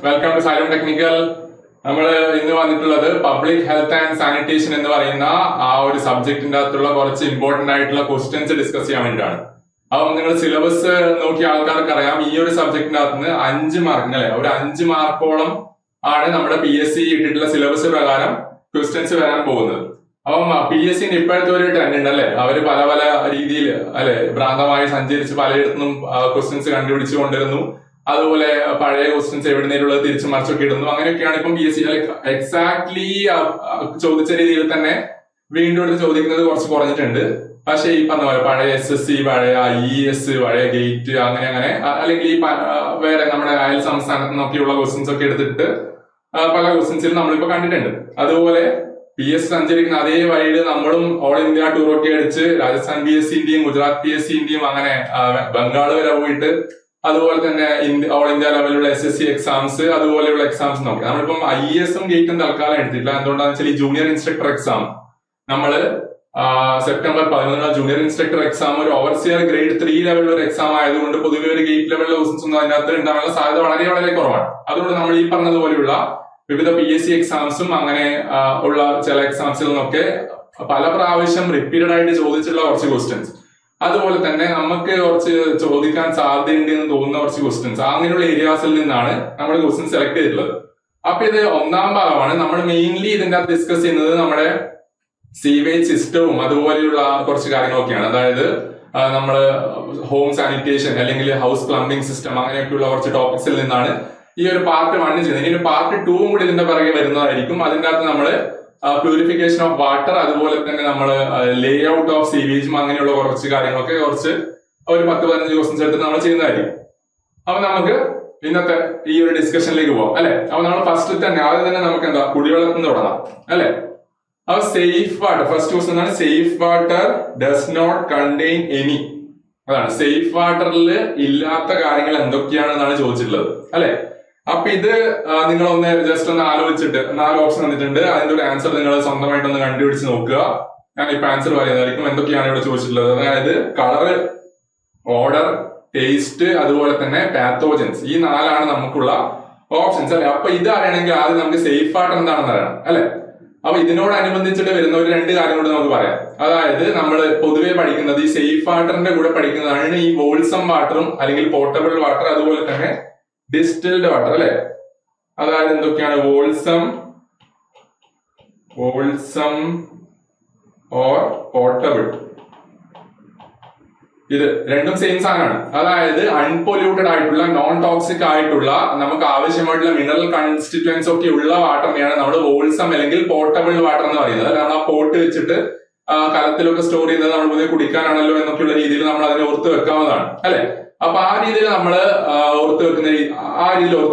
Welcome to xylem technical. നമ്മൾ ഇന്ന് വന്നിട്ടുള്ളത് പബ്ലിക് ഹെൽത്ത് ആൻഡ് സാനിറ്റേഷൻ എന്ന് പറയുന്ന ആ ഒരു സബ്ജക്റ്റിന്റെ അകത്തുള്ള കുറച്ച് ഇമ്പോർട്ടന്റ് ആയിട്ടുള്ള ക്വസ്റ്റ്യൻസ് ഡിസ്കസ് ചെയ്യാൻ വേണ്ടിയിട്ടാണ്. അപ്പം നിങ്ങൾ സിലബസ് നോക്കിയ ആൾക്കാർക്ക് അറിയാം, ഈ ഒരു സബ്ജക്റ്റിന്റെ അകത്ത് നിന്ന് 5 മാർക്ക് അല്ലെ, ഒരു 5 മാർക്കോളം ആണ് നമ്മുടെ PSC ഇട്ടിട്ടുള്ള സിലബസ് പ്രകാരം ക്വസ്റ്റ്യൻസ് വരാൻ പോകുന്നത്. അപ്പം PSC ഇപ്പോഴത്തെ ഒരു ട്രെൻഡ് ഉണ്ട് അല്ലെ, അവര് പല പല രീതിയിൽ അല്ലെ ഭ്രാന്തമായി സഞ്ചരിച്ച് പലയിടത്തും ക്വസ്റ്റ്യൻസ് കണ്ടുപിടിച്ചു കൊണ്ടിരുന്നു. അതുപോലെ പഴയ ക്വസ്റ്റ്യൻസ് എവിടുന്നേലുള്ളത് തിരിച്ചു മറിച്ചൊക്കെ ഇടുന്നു. അങ്ങനെയൊക്കെയാണ് ഇപ്പം PSC എക്സാക്ട്ലി ചോദിച്ച രീതിയിൽ തന്നെ വീണ്ടും എടുത്ത് ചോദിക്കുന്നത് കുറച്ച് കുറഞ്ഞിട്ടുണ്ട്. പക്ഷെ ഈ പറഞ്ഞ പോലെ പഴയ SSC, പഴയ IES, പഴയ ഗേറ്റ് അങ്ങനെ അല്ലെങ്കിൽ ഈ വേറെ നമ്മുടെ അയൽ സംസ്ഥാനത്ത് നിന്നൊക്കെയുള്ള ക്വസ്റ്റ്യൻസ് ഒക്കെ എടുത്തിട്ട് പല ക്വസ്റ്റ്യൻസിൽ നമ്മളിപ്പോ കണ്ടിട്ടുണ്ട്. അതുപോലെ PSC സഞ്ചരിക്കുന്ന അതേ വഴിയിൽ നമ്മളും ഓൾ ഇന്ത്യ ടൂറൊക്കെ അടിച്ച് രാജസ്ഥാൻ PSCന്റെയും ഗുജറാത്ത് PSCന്റെയും അങ്ങനെ ബംഗാൾ വരെ പോയിട്ട് അതുപോലെ തന്നെ ഓൾ ഇന്ത്യ ലെവലിലുള്ള SSC എക്സാംസ് അതുപോലെയുള്ള എക്സാംസ് നോക്കി നമ്മളിപ്പം IESഉം ഗേറ്റും തൽക്കാലം എടുത്തില്ല. എന്തുകൊണ്ടാണെന്ന് വെച്ചാൽ ഈ ജൂനിയർ ഇൻസ്ട്രക്ടർ എക്സാം നമ്മള് സെപ്റ്റംബർ 11 ജൂനിയർ ഇൻസ്ട്രക്ടർ എക്സാം ഒരു ഓവർസിയർ ഗ്രേഡ് 3 ലെവലിലുള്ള ഒരു എക്സാം ആയതുകൊണ്ട് പൊതുവെ ഒരു ഗേറ്റ് ലെവലിലെ ക്വസ്റ്റൻസ് ഒന്നും അതിനകത്ത് ഉണ്ടാകാനുള്ള സാധ്യത വളരെ വളരെ കുറവാണ്. അതുകൊണ്ട് നമ്മൾ ഈ പറഞ്ഞതുപോലെയുള്ള വിവിധ PSC എക്സാംസും അങ്ങനെ ഉള്ള ചില എക്സാംസിൽ നിന്നൊക്കെ പല പ്രാവശ്യം റിപ്പീറ്റഡ് ആയിട്ട് ചോദിച്ചിട്ടുള്ള കുറച്ച് ക്വസ്റ്റ്യൻസ്, അതുപോലെ തന്നെ നമുക്ക് കുറച്ച് ചോദിക്കാൻ സാധ്യതയുണ്ട് എന്ന് തോന്നുന്ന കുറച്ച് ക്വസ്റ്റ്യൻസ്, അങ്ങനെയുള്ള ഏരിയാസിൽ നിന്നാണ് നമ്മൾ ക്വസ്റ്റ്യൻ സെലക്ട് ചെയ്തിട്ടുള്ളത്. അപ്പൊ ഇത് ഒന്നാം ഭാഗമാണ്. നമ്മൾ മെയിൻലി ഇതിന്റെ അകത്ത് ഡിസ്കസ് ചെയ്യുന്നത് നമ്മുടെ സീവേജ് സിസ്റ്റവും അതുപോലെയുള്ള കുറച്ച് കാര്യങ്ങളൊക്കെയാണ്. അതായത് നമ്മൾ ഹോം സാനിറ്റേഷൻ അല്ലെങ്കിൽ ഹൗസ് പ്ലംബിംഗ് സിസ്റ്റം അങ്ങനെയൊക്കെയുള്ള കുറച്ച് ടോപ്പിക്സിൽ നിന്നാണ് ഈ ഒരു പാർട്ട് 1 ചെയ്യുന്നത്. ഇനി പാർട്ട് 2 കൂടി ഇതിന്റെ പിറകെ വരുന്നതായിരിക്കും. അതിന്റെ അകത്ത് നമ്മള് പ്യൂരിഫിക്കേഷൻ ഓഫ് വാട്ടർ, അതുപോലെ തന്നെ നമ്മൾ ലേ ഔട്ട് ഓഫ് സീവേജും അങ്ങനെയുള്ള കുറച്ച് കാര്യങ്ങളൊക്കെ കുറച്ച് ഒരു 10-15 ക്വസ്റ്റ്യൻസ് എടുത്ത് നമ്മൾ ചെയ്യുന്നതായിരിക്കും. അപ്പൊ നമുക്ക് ഇന്നത്തെ ഈ ഒരു ഡിസ്കഷനിലേക്ക് പോവാം അല്ലെ. അപ്പൊ നമ്മൾ ഫസ്റ്റ് തന്നെ ആദ്യം തന്നെ നമുക്ക് എന്താ കുടിവെള്ളത്തിന് തുടങ്ങാം അല്ലെ. അപ്പൊ സേഫ് വാട്ടർ ഫസ്റ്റ് ക്വസ്റ്റ്യൻ ആണ്, safe water does not contain any. അതാണ് സേഫ് വാട്ടറിൽ ഇല്ലാത്ത കാര്യങ്ങൾ എന്തൊക്കെയാണെന്നാണ് ചോദിച്ചിട്ടുള്ളത് അല്ലെ. അപ്പൊ ഇത് നിങ്ങളൊന്ന് ജസ്റ്റ് ഒന്ന് ആലോചിച്ചിട്ട് 4 ഓപ്ഷൻ തന്നിട്ടുണ്ട്. അതിന്റെ ഒരു ആൻസർ നിങ്ങൾ സ്വന്തമായിട്ടൊന്ന് കണ്ടുപിടിച്ച് നോക്കുക. ഞാൻ ഇപ്പൊ ആൻസർ പറയുന്നതായിരിക്കും. എന്തൊക്കെയാണ് ഇവിടെ ചോദിച്ചിട്ടുള്ളത്, അതായത് കളറ്, ഓർഡർ, ടേസ്റ്റ്, അതുപോലെ തന്നെ പാത്തോജൻസ്. ഈ 4 നമുക്കുള്ള ഓപ്ഷൻസ് അല്ലെ. അപ്പൊ ഇത് അറിയണമെങ്കിൽ ആദ്യം നമുക്ക് സേഫ് വാട്ടർ എന്താണെന്ന് അറിയണം അല്ലെ. അപ്പൊ ഇതിനോടനുബന്ധിച്ചിട്ട് വരുന്ന ഒരു 2 കാര്യം കൂടെ നമുക്ക് പറയാം. അതായത് നമ്മൾ പൊതുവെ പഠിക്കുന്നത് ഈ സേഫ് വാട്ടറിന്റെ കൂടെ പഠിക്കുന്നതാണ് ഈ വോൾസം വാട്ടറും അല്ലെങ്കിൽ പോർട്ടബിൾ വാട്ടർ, അതുപോലെ തന്നെ ഡിസ്റ്റിൽഡ് വാട്ടർ അല്ലെ. അതായത് എന്തൊക്കെയാണ് വോൾസം ഓർ പോർട്ടബിൾ. ഇത് രണ്ടും സെയിം സാധനമാണ്. അതായത് അൺപൊല്യൂട്ടഡ് ആയിട്ടുള്ള നോൺ ടോക്സിക് ആയിട്ടുള്ള നമുക്ക് ആവശ്യമായിട്ടുള്ള മിനറൽ കൺസ്റ്റിറ്റ്യുവൻസ് ഒക്കെ ഉള്ള വാട്ടറിനെയാണ് നമ്മൾ വോൾസം അല്ലെങ്കിൽ പോർട്ടബിൾ വാട്ടർ എന്ന് പറയുന്നത്. അല്ല, നമ്മൾ ആ പോട്ട് വെച്ചിട്ട് കലത്തിലൊക്കെ സ്റ്റോർ ചെയ്യുന്നത് നമ്മൾ പുതിയ കുടിക്കാനാണല്ലോ എന്നൊക്കെയുള്ള രീതിയിൽ നമ്മൾ അതിനെ ഓർത്ത് വെക്കാവുന്നതാണ് അല്ലെ. അപ്പൊ ആ രീതിയിൽ നമ്മൾ ഓർത്ത്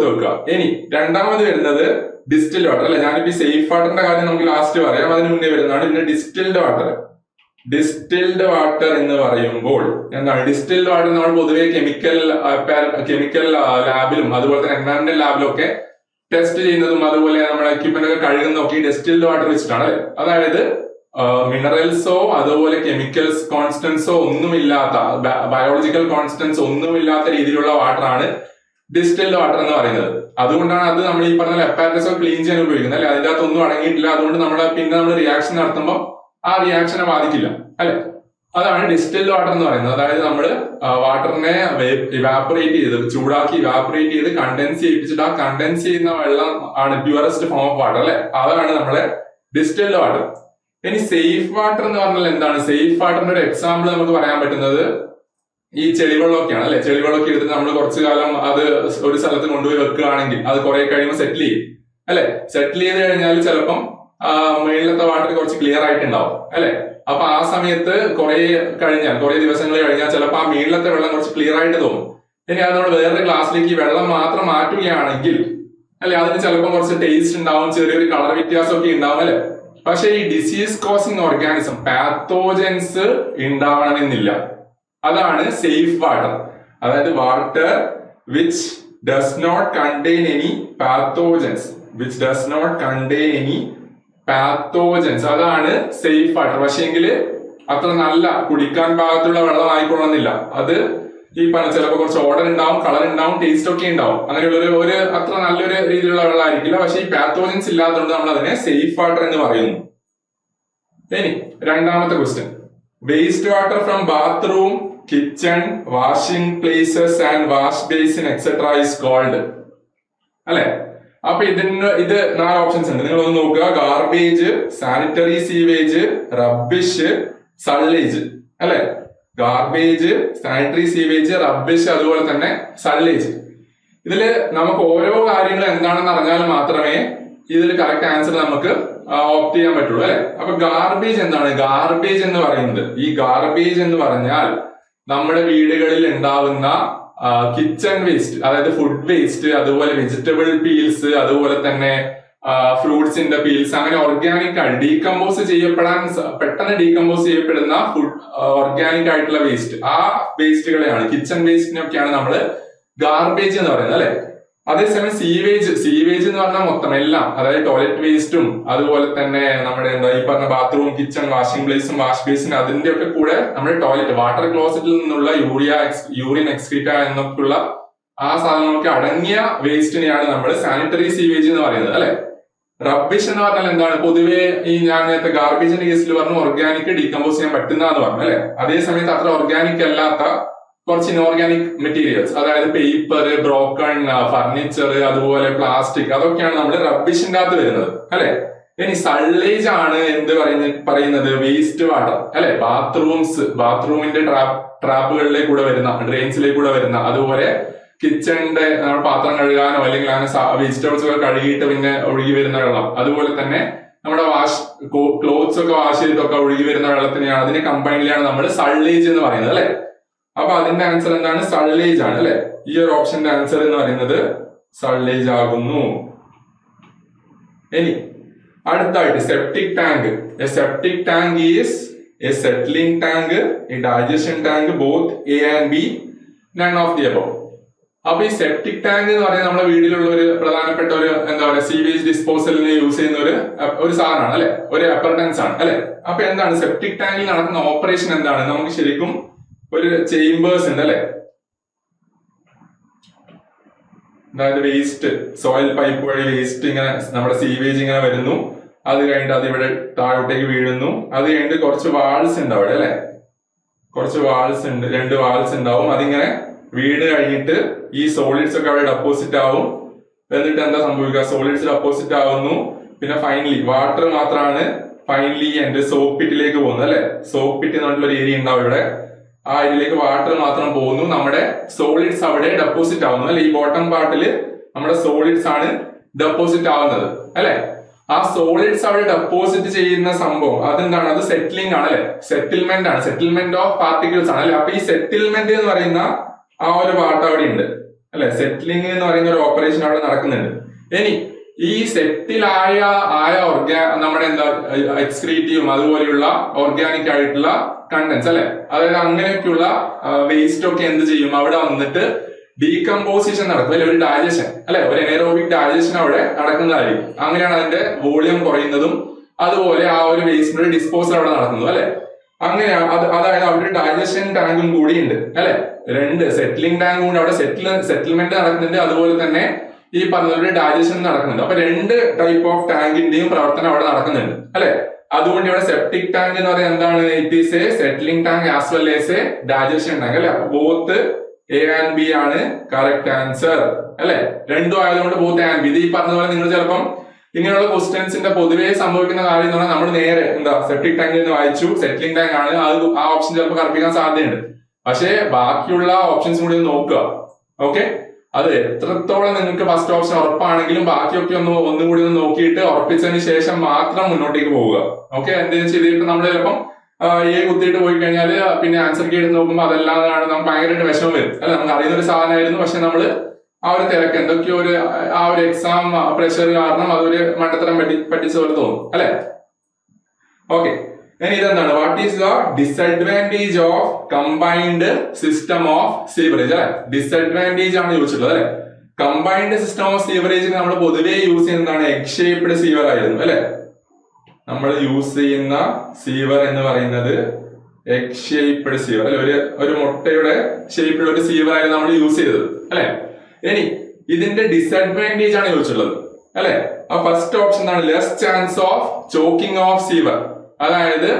വെക്കുക. ഇനി രണ്ടാമത് വരുന്നത് ഡിസ്റ്റിൽഡ് വാട്ടർ അല്ലെ. ഞാനിപ്പോ സേഫ് വാട്ടറിന്റെ കാര്യം നമുക്ക് ലാസ്റ്റ് പറയാം, അതിന് മുന്നേ വരുന്നതാണ് പിന്നെ ഡിസ്റ്റിൽഡ് വാട്ടർ. ഡിസ്റ്റിൽഡ് വാട്ടർ എന്ന് പറയുമ്പോൾ എന്താണ് ഡിസ്റ്റിൽഡ് വാട്ടർ? നമ്മൾ പൊതുവെ കെമിക്കൽ ലാബിലും അതുപോലെ തന്നെ എൻവയറൺമെന്റൽ ലാബിലും ഒക്കെ ടെസ്റ്റ് ചെയ്യുന്നതും അതുപോലെ നമ്മുടെ എക്യുപ്മെന്റ് ഒക്കെ കഴുകുന്നതൊക്കെ ഈ ഡിസ്റ്റിൽഡ് വാട്ടർ വെച്ചിട്ടാണ് അല്ലെ. അതായത് മിനറൽസോ അതുപോലെ കെമിക്കൽസ് കോൺസ്റ്റൻസോ ഒന്നുമില്ലാത്ത, ബയോളജിക്കൽ കോൺസ്റ്റൻസ് ഒന്നുമില്ലാത്ത രീതിയിലുള്ള വാട്ടറാണ് ഡിസ്റ്റിൽഡ് വാട്ടർ എന്ന് പറയുന്നത്. അതുകൊണ്ടാണ് അത് നമ്മൾ ഈ പറഞ്ഞ അപ്പാരറ്റസ് ക്ലീൻ ചെയ്യാൻ ഉപയോഗിക്കുന്നത് അല്ലെ. അതിന്റെ അകത്ത് ഒന്നും അടങ്ങിയിട്ടില്ല. അതുകൊണ്ട് നമ്മൾ റിയാക്ഷൻ നടത്തുമ്പോൾ ആ റിയാക്ഷനെ ബാധിക്കില്ല അല്ലെ. അതാണ് ഡിസ്റ്റിൽഡ് വാട്ടർ എന്ന് പറയുന്നത്. അതായത് നമ്മൾ വാട്ടറിനെ ഇവാപറേറ്റ് ചെയ്ത് ചൂടാക്കി ഇവാപറേറ്റ് ചെയ്ത് കണ്ടൻസ് ചെയ്യിപ്പിച്ചിട്ട് ആ കണ്ടൻസ് ചെയ്യുന്ന വെള്ളം ആണ് പ്യുവറസ്റ്റ് ഫോം ഓഫ് വാട്ടർ അല്ലെ. അതാണ് നമ്മളെ ഡിസ്റ്റിൽഡ് വാട്ടർ. ഇനി സേഫ് വാട്ടർ എന്ന് പറഞ്ഞാൽ എന്താണ്? സേഫ് വാട്ടറിന്റെ ഒരു എക്സാമ്പിൾ നമുക്ക് പറയാൻ പറ്റുന്നത് ഈ ചെളിവെള്ളമൊക്കെയാണ് അല്ലെ. ചെളിവെള്ളമൊക്കെ എടുത്തിട്ട് നമ്മൾ കുറച്ചു കാലം അത് ഒരു സ്ഥലത്ത് കൊണ്ടുപോയി വെക്കുകയാണെങ്കിൽ അത് കുറെ കഴിയുമ്പോൾ സെറ്റിൽ ചെയ്യും അല്ലെ. സെറ്റിൽ ചെയ്ത് കഴിഞ്ഞാൽ ചിലപ്പം മേളിലത്തെ വാട്ടർ കുറച്ച് ക്ലിയർ ആയിട്ടുണ്ടാവും അല്ലെ. അപ്പൊ ആ സമയത്ത് കുറെ ദിവസങ്ങൾ കഴിഞ്ഞാൽ ചിലപ്പോൾ ആ മേളിലത്തെ വെള്ളം കുറച്ച് ക്ലിയർ ആയിട്ട് തോന്നും. ഇനി അത് നമ്മൾ വേറെ ഗ്ലാസ്സിലേക്ക് ഈ വെള്ളം മാത്രം മാറ്റുകയാണെങ്കിൽ അല്ലെ, അതിന് ചിലപ്പോൾ കുറച്ച് ടേസ്റ്റ് ഉണ്ടാവും, ചെറിയൊരു കളർ വ്യത്യാസമൊക്കെ ഉണ്ടാവും അല്ലെ. പക്ഷെ ഈ ഡിസീസ് കോസിങ് ഓർഗാനിസം പാത്തോജൻസ് ഉണ്ടാവണമെന്നില്ല. അതാണ് സേഫ് വാട്ടർ. അതായത് water which does not contain any pathogens, അതാണ് സേഫ് വാട്ടർ. പക്ഷെങ്കിൽ അത്ര നല്ല കുടിക്കാൻ പാകത്തുള്ള വെള്ളം ആയിക്കൊള്ളുന്നില്ല. അത് ഈ പറഞ്ഞ ചിലപ്പോൾ കുറച്ച് ഓർഡർ ഉണ്ടാവും, കളർ ഉണ്ടാവും, ടേസ്റ്റ് ഒക്കെ ഉണ്ടാവും. അങ്ങനെയുള്ള ഒരു അത്ര നല്ലൊരു രീതിയിലുള്ള വെള്ളമായിരിക്കില്ല. പക്ഷെ ഈ പാത്തോജൻസ് ഇല്ലാത്തതുകൊണ്ട് നമ്മൾ അതിനെ സേഫ് വാട്ടർ എന്ന് പറയുന്നു. ഇനി രണ്ടാമത്തെ question, waste water from bathroom, kitchen, washing places and wash basin etcetera is called. അല്ലെ, അപ്പൊ ഇത് 4 ഓപ്ഷൻസ് ഉണ്ട്. നിങ്ങൾ ഒന്ന് നോക്കുക. Garbage, sanitary sewage, rubbish, sullage. അല്ലെ, ഗാർബേജ്, സാനിറ്ററി സീവേജ്, റബ്ബിഷ്, അതുപോലെ തന്നെ സള്ളേജ്. ഇതില് നമുക്ക് ഓരോ കാര്യങ്ങൾ എന്താണെന്ന് അറിഞ്ഞാൽ മാത്രമേ ഇതിൽ കറക്റ്റ് ആൻസർ നമുക്ക് ഓപ്റ്റ് ചെയ്യാൻ പറ്റുള്ളൂ. അല്ലെ, അപ്പൊ ഗാർബേജ് എന്താണ്? ഗാർബേജ് എന്ന് പറയുന്നത്, ഈ ഗാർബേജ് എന്ന് പറഞ്ഞാൽ നമ്മുടെ വീടുകളിൽ ഉണ്ടാവുന്ന കിച്ചൺ വേസ്റ്റ്, അതായത് ഫുഡ് വേസ്റ്റ്, അതുപോലെ വെജിറ്റബിൾ പീൽസ്, അതുപോലെ തന്നെ ഫ്രൂട്ട്സിന്റെ പീൽസ്, അങ്ങനെ ഓർഗാനിക് ആയി ഡീകമ്പോസ് ചെയ്യപ്പെടാൻ പെട്ടെന്ന് ഡീകമ്പോസ് ചെയ്യപ്പെടുന്ന ഫുഡ് ഓർഗാനിക് ആയിട്ടുള്ള വേസ്റ്റ്, ആ വേസ്റ്റുകളെയാണ്, കിച്ചൺ വേസ്റ്റിനൊക്കെയാണ് നമ്മൾ ഗാർബേജ് എന്ന് പറയുന്നത്. അല്ലെ, അതേസമയം സീവേജ് എന്ന് പറഞ്ഞാൽ മൊത്തം എല്ലാം, അതായത് ടോയ്ലറ്റ് വേസ്റ്റും അതുപോലെ തന്നെ നമ്മുടെ ഈ പറഞ്ഞ ബാത്റൂം, കിച്ചൺ, വാഷിംഗ് പ്ലേസും, വാഷ് ബേസിൻ, അതിന്റെ ഒക്കെ കൂടെ നമ്മുടെ ടോയ്ലറ്റ് വാട്ടർ ക്ലോസറ്റിൽ നിന്നുള്ള യൂറിൻ എക്സ്ക്രീറ്റ എന്നൊക്കെയുള്ള ആ സാധനങ്ങളൊക്കെ അടങ്ങിയ വേസ്റ്റിനെയാണ് നമ്മൾ സാനിറ്ററി സീവേജ് എന്ന് പറയുന്നത്. അല്ലെ, റബ്ബിഷ് എന്ന് പറഞ്ഞാൽ എന്താണ്? പൊതുവെ ഈ ഞാൻ നേരത്തെ ഗാർബേജിന്റെ കേസിൽ പറഞ്ഞു ഓർഗാനിക് ഡീകമ്പോസ് ചെയ്യാൻ പറ്റുന്നതെന്ന് പറഞ്ഞു. അല്ലെ, അതേ സമയത്ത് അത്ര ഓർഗാനിക് അല്ലാത്ത കുറച്ച് ഇൻഓർഗാനിക് മെറ്റീരിയൽസ്, അതായത് പേപ്പർ, ബ്രോക്കൺ ഫർണിച്ചർ, അതുപോലെ പ്ലാസ്റ്റിക്, അതൊക്കെയാണ് നമ്മൾ റബ്ബിഷിന്റെ അകത്ത് വരുന്നത്. അല്ലെ, ഇനി സള്ളേജ് ആണ് എന്ത് പറയുന്നത്? Waste water. അല്ലെ, ബാത്റൂമിന്റെ ട്രാപ്പുകളിലേക്ക് കൂടെ വരുന്ന, ഡ്രെയിൻസിലേക്ക് കൂടെ വരുന്ന, അതുപോലെ കിച്ചണിന്റെ പാത്രം കഴുകാനോ അല്ലെങ്കിൽ അങ്ങനെ വെജിറ്റബിൾസ് ഒക്കെ കഴുകിയിട്ട് പിന്നെ ഒഴുകി വരുന്ന വെള്ളം, അതുപോലെ തന്നെ നമ്മുടെ ക്ലോത്ത്സ് ഒക്കെ വാഷ് ചെയ്തിട്ടൊക്കെ ഒഴുകി വരുന്ന വെള്ളത്തിനെയാണ്, അതിന്റെ കമ്പൈനിലാണ് നമ്മൾ സള്ളേജ് എന്ന് പറയുന്നത്. അല്ലെ, അപ്പൊ അതിന്റെ ആൻസർ എന്താണ്? സള്ളേജ് ആണ്. അല്ലെ, ഈ ഒരു ഓപ്ഷന്റെ ആൻസർ എന്ന് പറയുന്നത് സള്ളേജ് ആകുന്നു. ഇനി അടുത്തായിട്ട് septic tank. A septic tank is A settling tank, A digestion tank, both A and B, none of the above. അപ്പൊ ഈ സെപ്റ്റിക് ടാങ്ക് എന്ന് പറയുന്നത് നമ്മുടെ വീട്ടിലുള്ള ഒരു പ്രധാനപ്പെട്ട ഒരു എന്താ പറയുക സീവേജ് ഡിസ്പോസലിന് യൂസ് ചെയ്യുന്ന ഒരു സാധനമാണ്. അല്ലെ, ഒരു അപ്പർട്ടൻസ് ആണ്. അല്ലെ, അപ്പൊ എന്താണ് സെപ്റ്റിക് ടാങ്കിൽ നടക്കുന്ന ഓപ്പറേഷൻ എന്താണ്? നമുക്ക് ശരിക്കും ഒരു ചേംബേഴ്സ് ഉണ്ട്. അല്ലെ, അതായത് വേസ്റ്റ് സോയിൽ പൈപ്പ് വഴി വേസ്റ്റ് ഇങ്ങനെ നമ്മുടെ സീവേജ് ഇങ്ങനെ വരുന്നു, അത് കഴിഞ്ഞിട്ട് അത് ഇവിടെ താഴോട്ടേക്ക് വീഴുന്നു, അത് കഴിഞ്ഞിട്ട് കുറച്ച് വാൾസ് ഉണ്ട് അവിടെ. അല്ലെ, കുറച്ച് വാൾസ് ഉണ്ട്, 2 വാൾസ് ഉണ്ടാവും. അതിങ്ങനെ വീട് കഴിഞ്ഞിട്ട് ഈ സോളിഡ്സ് ഒക്കെ അവിടെ ഡെപ്പോസിറ്റ് ആവും. എന്നിട്ട് എന്താ സംഭവിക്കുക? സോളിഡ്സ് ഡെപ്പോസിറ്റ് ആവുന്നു. പിന്നെ ഫൈനലി വാട്ടർ മാത്രമാണ് ഫൈനലി എന്റെ സോപ്പ് പിറ്റിലേക്ക് പോകുന്നത്. അല്ലെ, സോപ്പ് പിറ്റ് എന്ന് പറഞ്ഞിട്ടുള്ള ഒരു ഏരിയ ഉണ്ടാവും ഇവിടെ. ആ ഏരിയയിലേക്ക് വാട്ടർ മാത്രം പോകുന്നു, നമ്മുടെ സോളിഡ്സ് അവിടെ ഡെപ്പോസിറ്റ് ആവുന്നു. അല്ലെ, ഈ ബോട്ടം പാർട്ടില് നമ്മുടെ സോളിഡ്സ് ആണ് ഡെപ്പോസിറ്റ് ആവുന്നത്. അല്ലെ, ആ സോളിഡ്സ് അവിടെ ഡെപ്പോസിറ്റ് ചെയ്യുന്ന സംഭവം അതെന്താണ്? അത് സെറ്റിലിംഗ് ആണ്. അല്ലെ, സെറ്റിൽമെന്റ് ആണ്, സെറ്റിൽമെന്റ് ഓഫ് പാർട്ടിക്കിൾസ് ആണ്. അല്ലെ, അപ്പൊ ഈ സെറ്റിൽമെന്റ് എന്ന് പറയുന്ന ആ ഒരു പാർട്ട് അവിടെ ഉണ്ട്. അല്ലെ, സെറ്റിലിംഗ് എന്ന് പറയുന്ന ഒരു ഓപ്പറേഷൻ അവിടെ നടക്കുന്നുണ്ട്. ഇനി ഈ സെറ്റിലായ നമ്മുടെ എന്താ എക്സ്ക്രീറ്റീവും അതുപോലെയുള്ള ഓർഗാനിക് ആയിട്ടുള്ള കണ്ടൻസ്, അല്ലെ, അതായത് അങ്ങനെയൊക്കെയുള്ള വേസ്റ്റ് ഒക്കെ എന്ത് ചെയ്യും? അവിടെ വന്നിട്ട് ഡീകമ്പോസിഷൻ നടക്കും. അല്ലെ, ഒരു ഡൈജഷൻ, അല്ലെ, ഒരു എനേറോബിക് ഡൈജഷൻ അവിടെ നടക്കുന്നതായിരിക്കും. അങ്ങനെയാണ് അതിന്റെ വോളിയം കുറയുന്നതും അതുപോലെ ആ ഒരു വേസ്റ്റിന്റെ ഡിസ്പോസൽ അവിടെ നടക്കുന്നതും. അല്ലെ, അങ്ങനെയാണ് അതായത് അവിടെ ഒരു ഡൈജഷൻ ടാങ്കും കൂടി ഉണ്ട്. അല്ലെ, 2 സെറ്റിലിംഗ് ടാങ്കും കൂടി അവിടെ സെറ്റിൽമെന്റ് നടക്കുന്നുണ്ട്, അതുപോലെ തന്നെ ഈ പറഞ്ഞ ഡൈജഷൻ നടക്കുന്നുണ്ട്. അപ്പൊ 2 ടൈപ്പ് ഓഫ് ടാങ്കിന്റെയും പ്രവർത്തനം അവിടെ നടക്കുന്നുണ്ട്. അല്ലെ, അതുകൊണ്ട് ഇവിടെ സെപ്റ്റിക് ടാങ്ക് എന്ന് പറയുന്നത് എന്താണ്? It is A settling tank as well as A digestion tank. അല്ലെ, അപ്പൊ ബോത്ത് എ ആൻഡ് ബി ആണ് കറക്റ്റ് ആൻസർ. അല്ലെ, 2 ആയതുകൊണ്ട് ബോത്ത് എ ആൻഡ് ബി. ഇത് ഈ പറഞ്ഞതുപോലെ നിങ്ങൾ ചിലപ്പം ഇങ്ങനെയുള്ള ക്വസ്റ്റ്യൻസിന്റെ പൊതുവേ സംഭവിക്കുന്ന കാര്യം എന്ന് പറഞ്ഞാൽ നമ്മൾ നേരെ എന്താ സെപ്റ്റിക് ടാങ്ക് എന്ന് വായിച്ചു, സെറ്റിലിംഗ് ടാങ്ക് ആണ്, അത് ആ ഓപ്ഷൻ ചിലപ്പോൾ കറപ്പിക്കാൻ സാധ്യതയുണ്ട്. പക്ഷേ ബാക്കിയുള്ള ഓപ്ഷൻസ് കൂടി ഒന്ന് നോക്കുക. ഓക്കെ, അത് എത്രത്തോളം നിങ്ങൾക്ക് ഫസ്റ്റ് ഓപ്ഷൻ ഉറപ്പാണെങ്കിലും ബാക്കിയൊക്കെ ഒന്നും കൂടി ഒന്ന് നോക്കിയിട്ട് ഉറപ്പിച്ചതിന് ശേഷം മാത്രം മുന്നോട്ടേക്ക് പോവുക. ഓക്കെ, എന്തെങ്കിലും ചെയ്തിട്ട് നമ്മൾ ചിലപ്പം കുത്തിയിട്ട് പോയി കഴിഞ്ഞാൽ പിന്നെ ആൻസർ കീ എടുത്ത് നോക്കുമ്പോൾ അതല്ലാതാണ് നമുക്ക് ഭയങ്കരമായിട്ട് വിഷമം വരും. അല്ലെ, നമുക്ക് അറിയുന്ന ഒരു സാധനമായിരുന്നു, പക്ഷെ നമ്മൾ ആ ഒരു തിരക്ക് എന്തൊക്കെയോ ആ ഒരു എക്സാം പ്രഷർ കാരണം അതൊരു മണ്ടത്തരം പഠിച്ച പോലെ തോന്നും. അല്ലെ, ഓക്കെ, ഇനി ഇതെന്താണ്? What is the disadvantage of combined system of sewerage? അല്ലെ, ഡിസഡ്വാൻറ്റേജ് ആണ് ചോദിച്ചിട്ടുള്ളത്. അല്ലെ, കമ്പൈൻഡ് സിസ്റ്റം ഓഫ് സീവറേജിന് നമ്മൾ പൊതുവേ യൂസ് ചെയ്യുന്നതാണ് എഗ് ഷേപ്ഡ് സീവർ ആയിരുന്നു. അല്ലെ, നമ്മൾ യൂസ് ചെയ്യുന്ന സീവർ എന്ന് പറയുന്നത് എഗ് ഷേപ്ഡ് സീവർ അല്ലെ, ഒരു മുട്ടയുടെ ഷേപ്പിലുള്ള ഒരു സീവർ ആയിരുന്നു നമ്മൾ യൂസ് ചെയ്തത് അല്ലെ. ഇനി ഇതിന്റെ ഡിസഡ്വാൻറ്റേജ് ആണ് ചോദിച്ചിട്ടുള്ളത് അല്ലെ. ആ ഫസ്റ്റ് ഓപ്ഷൻ ആണ് less chance of choking of sewer. അതായത്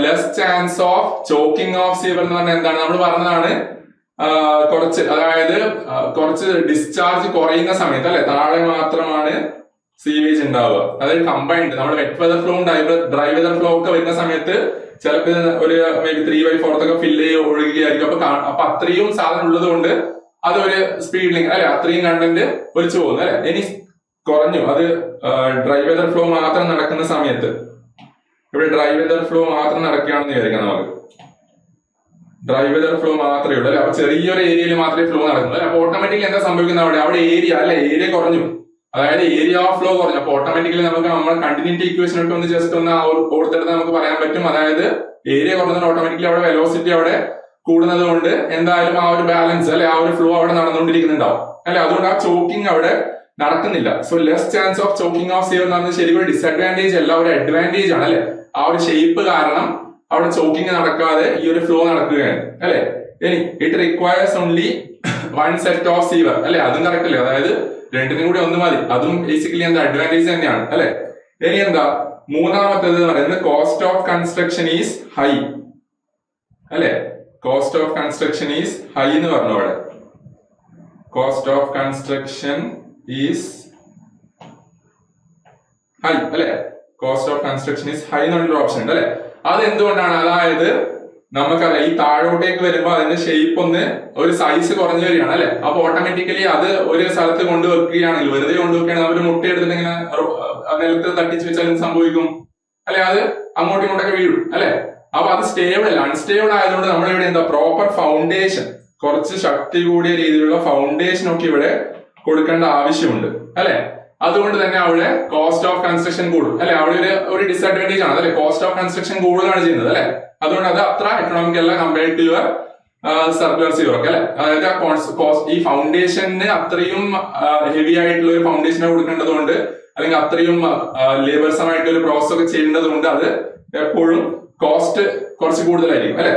less chance of choking of sewer എന്ന് പറഞ്ഞാൽ എന്താണ്, നമ്മൾ പറഞ്ഞതാണ് കുറച്ച്, അതായത് കുറച്ച് ഡിസ്ചാർജ് കുറയുന്ന സമയത്ത് അല്ലെ താഴെ മാത്രമാണ് സീവേജ് ഉണ്ടാവുക. അതായത് കമ്പൈൻഡ് നമ്മൾ വെറ്റ് വെതർ ഫ്ലോയും ഡ്രൈ വെതർ ഫ്ലോ ഒക്കെ വരുന്ന സമയത്ത് ചിലപ്പോൾ ഒരു മേ ബി 3/4 ഒക്കെ ഫില്ല് ചെയ്ത് ഒഴുകുകയായിരിക്കും. അപ്പൊ അത്രയും സാധനം ഉള്ളത് കൊണ്ട് അതൊരു സ്പീഡിലിംഗ് അല്ലെ, അത്രയും കണ്ടന്റ് ഒലിച്ചു പോകുന്നു അല്ലെ. ഇനി കുറഞ്ഞു, അത് ഡ്രൈ വെതർ ഫ്ലോ മാത്രം നടക്കുന്ന സമയത്ത്, ഇവിടെ ഡ്രൈ വെതർ ഫ്ലോ മാത്രം നടക്കുകയാണെന്ന് വിചാരിക്കാം നമുക്ക്. ഡ്രൈ വെതർ ഫ്ലോ മാത്രമേ ഉള്ളൂ അല്ലെ, അപ്പൊ ചെറിയൊരു ഏരിയയിൽ മാത്രമേ ഫ്ലോ നടക്കുന്നുള്ളൂ. അപ്പൊ ഓട്ടോമാറ്റിക്കലി എന്താ സംഭവിക്കുന്നത്, അവിടെ ഏരിയ അല്ലെ, ഏരിയ കുറഞ്ഞു, അതായത് ഏരിയ ഓഫ് ഫ്ലോ കുറഞ്ഞു. അപ്പൊ ഓട്ടോമാറ്റിക്കലി നമുക്ക് നമ്മൾ കണ്ടിന്യൂറ്റി ഇക്വേഷൻ ഒക്കെ ഒന്ന് ജസ്റ്റ് ഒന്ന് ഓർത്തെടുത്ത് നമുക്ക് പറയാൻ പറ്റും. അതായത് ഏരിയ കുറഞ്ഞത് ഓട്ടോമാറ്റിക്കലി അവിടെ വെലോസിറ്റി അവിടെ കൂടുന്നത് കൊണ്ട് എന്തായാലും ആ ഒരു ബാലൻസ് അല്ലെ, ആ ഒരു ഫ്ലോ അവിടെ നടന്നുകൊണ്ടിരിക്കുന്നുണ്ടാവും അല്ലെ. അതുകൊണ്ട് ആ ചോക്കിംഗ് അവിടെ നടക്കുന്നില്ല. So less chance of choking of sewer എന്ന് പറഞ്ഞാൽ ശരിക്കും ഒരു ഡിസഡ്വാൻറ്റേജ് അല്ല, ഒരു അഡ്വാൻറ്റേജ് ആണ് അല്ലെ. ആ ഒരു ഷേപ്പ് കാരണം അവിടെ ചോക്കിംഗ് നടക്കാതെ ഈ ഒരു ഫ്ലോ നടക്കുകയാണ് അല്ലെ. ഇനി it requires only one set of sewer അല്ലെ, അതും കറക്റ്റ് അല്ലേ. അതായത് രണ്ടിനും കൂടി ഒന്ന് മതി, അതും ബേസിക്കലി എന്താ അഡ്വാൻറ്റേജ് തന്നെയാണ് അല്ലെ. ഇനി എന്താ മൂന്നാമത്തേത് എന്ന് പറയുന്നത് cost of construction is high അല്ലെ. Cost of construction is high എന്ന് പറഞ്ഞു അവിടെ. Cost of construction is high അല്ലെ. Cost of construction is high എന്നുള്ളൊരു ഓപ്ഷൻ ഉണ്ട് അല്ലെ. അത് എന്തുകൊണ്ടാണ്, അതായത് നമുക്കറിയാം ഈ താഴോട്ടേക്ക് വരുമ്പോൾ അതിന്റെ ഷേപ്പ് ഒന്ന് ഒരു സൈസ് കുറഞ്ഞു വരികയാണ് അല്ലെ. അപ്പൊ ഓട്ടോമാറ്റിക്കലി അത് ഒരു സ്ഥലത്ത് കൊണ്ടുവെക്കുകയാണെങ്കിൽ, വെറുതെ കൊണ്ടുവെക്കുകയാണെങ്കിൽ ഒരു മുട്ട എടുത്തിട്ട് ഇങ്ങനെ നിലത്ത് തട്ടിച്ച് വെച്ചാൽ എന്ത് സംഭവിക്കും അല്ലെ, അത് അങ്ങോട്ടും ഇങ്ങോട്ടൊക്കെ വീഴും അല്ലെ. അപ്പൊ അത് സ്റ്റേബിൾ അല്ല, അൺസ്റ്റേബിൾ ആയതുകൊണ്ട് നമ്മളിവിടെ എന്താ പ്രോപ്പർ ഫൗണ്ടേഷൻ, കുറച്ച് ശക്തി കൂടിയ രീതിയിലുള്ള ഫൗണ്ടേഷൻ ഒക്കെ ഇവിടെ കൊടുക്കേണ്ട ആവശ്യമുണ്ട് അല്ലെ. അതുകൊണ്ട് തന്നെ അവിടെ കോസ്റ്റ് ഓഫ് കൺസ്ട്രക്ഷൻ കൂടും അല്ലെ. അവിടെ ഒരു ഡിസഡ്വാൻറ്റേജ് ആണ് അല്ലെ, കോസ്റ്റ് ഓഫ് കൺസ്ട്രക്ഷൻ കൂടുതലാണ് ചെയ്യുന്നത് അല്ലെ. അതുകൊണ്ട് അത് അത്ര എക്കണോമിക് അല്ല compared to your circular sewer ഒക്കെ അല്ലെ. അതായത് ഈ ഫൗണ്ടേഷന് അത്രയും ഹെവി ആയിട്ടുള്ള ഒരു ഫൗണ്ടേഷനെ കൊടുക്കേണ്ടത് കൊണ്ട്, അല്ലെങ്കിൽ അത്രയും ലേബർസമായിട്ടുള്ള ഒരു പ്രോസസ് ഒക്കെ ചെയ്യേണ്ടത് കൊണ്ട് അത് എപ്പോഴും കോസ്റ്റ് കുറച്ച് കൂടുതലായിരിക്കും അല്ലെ.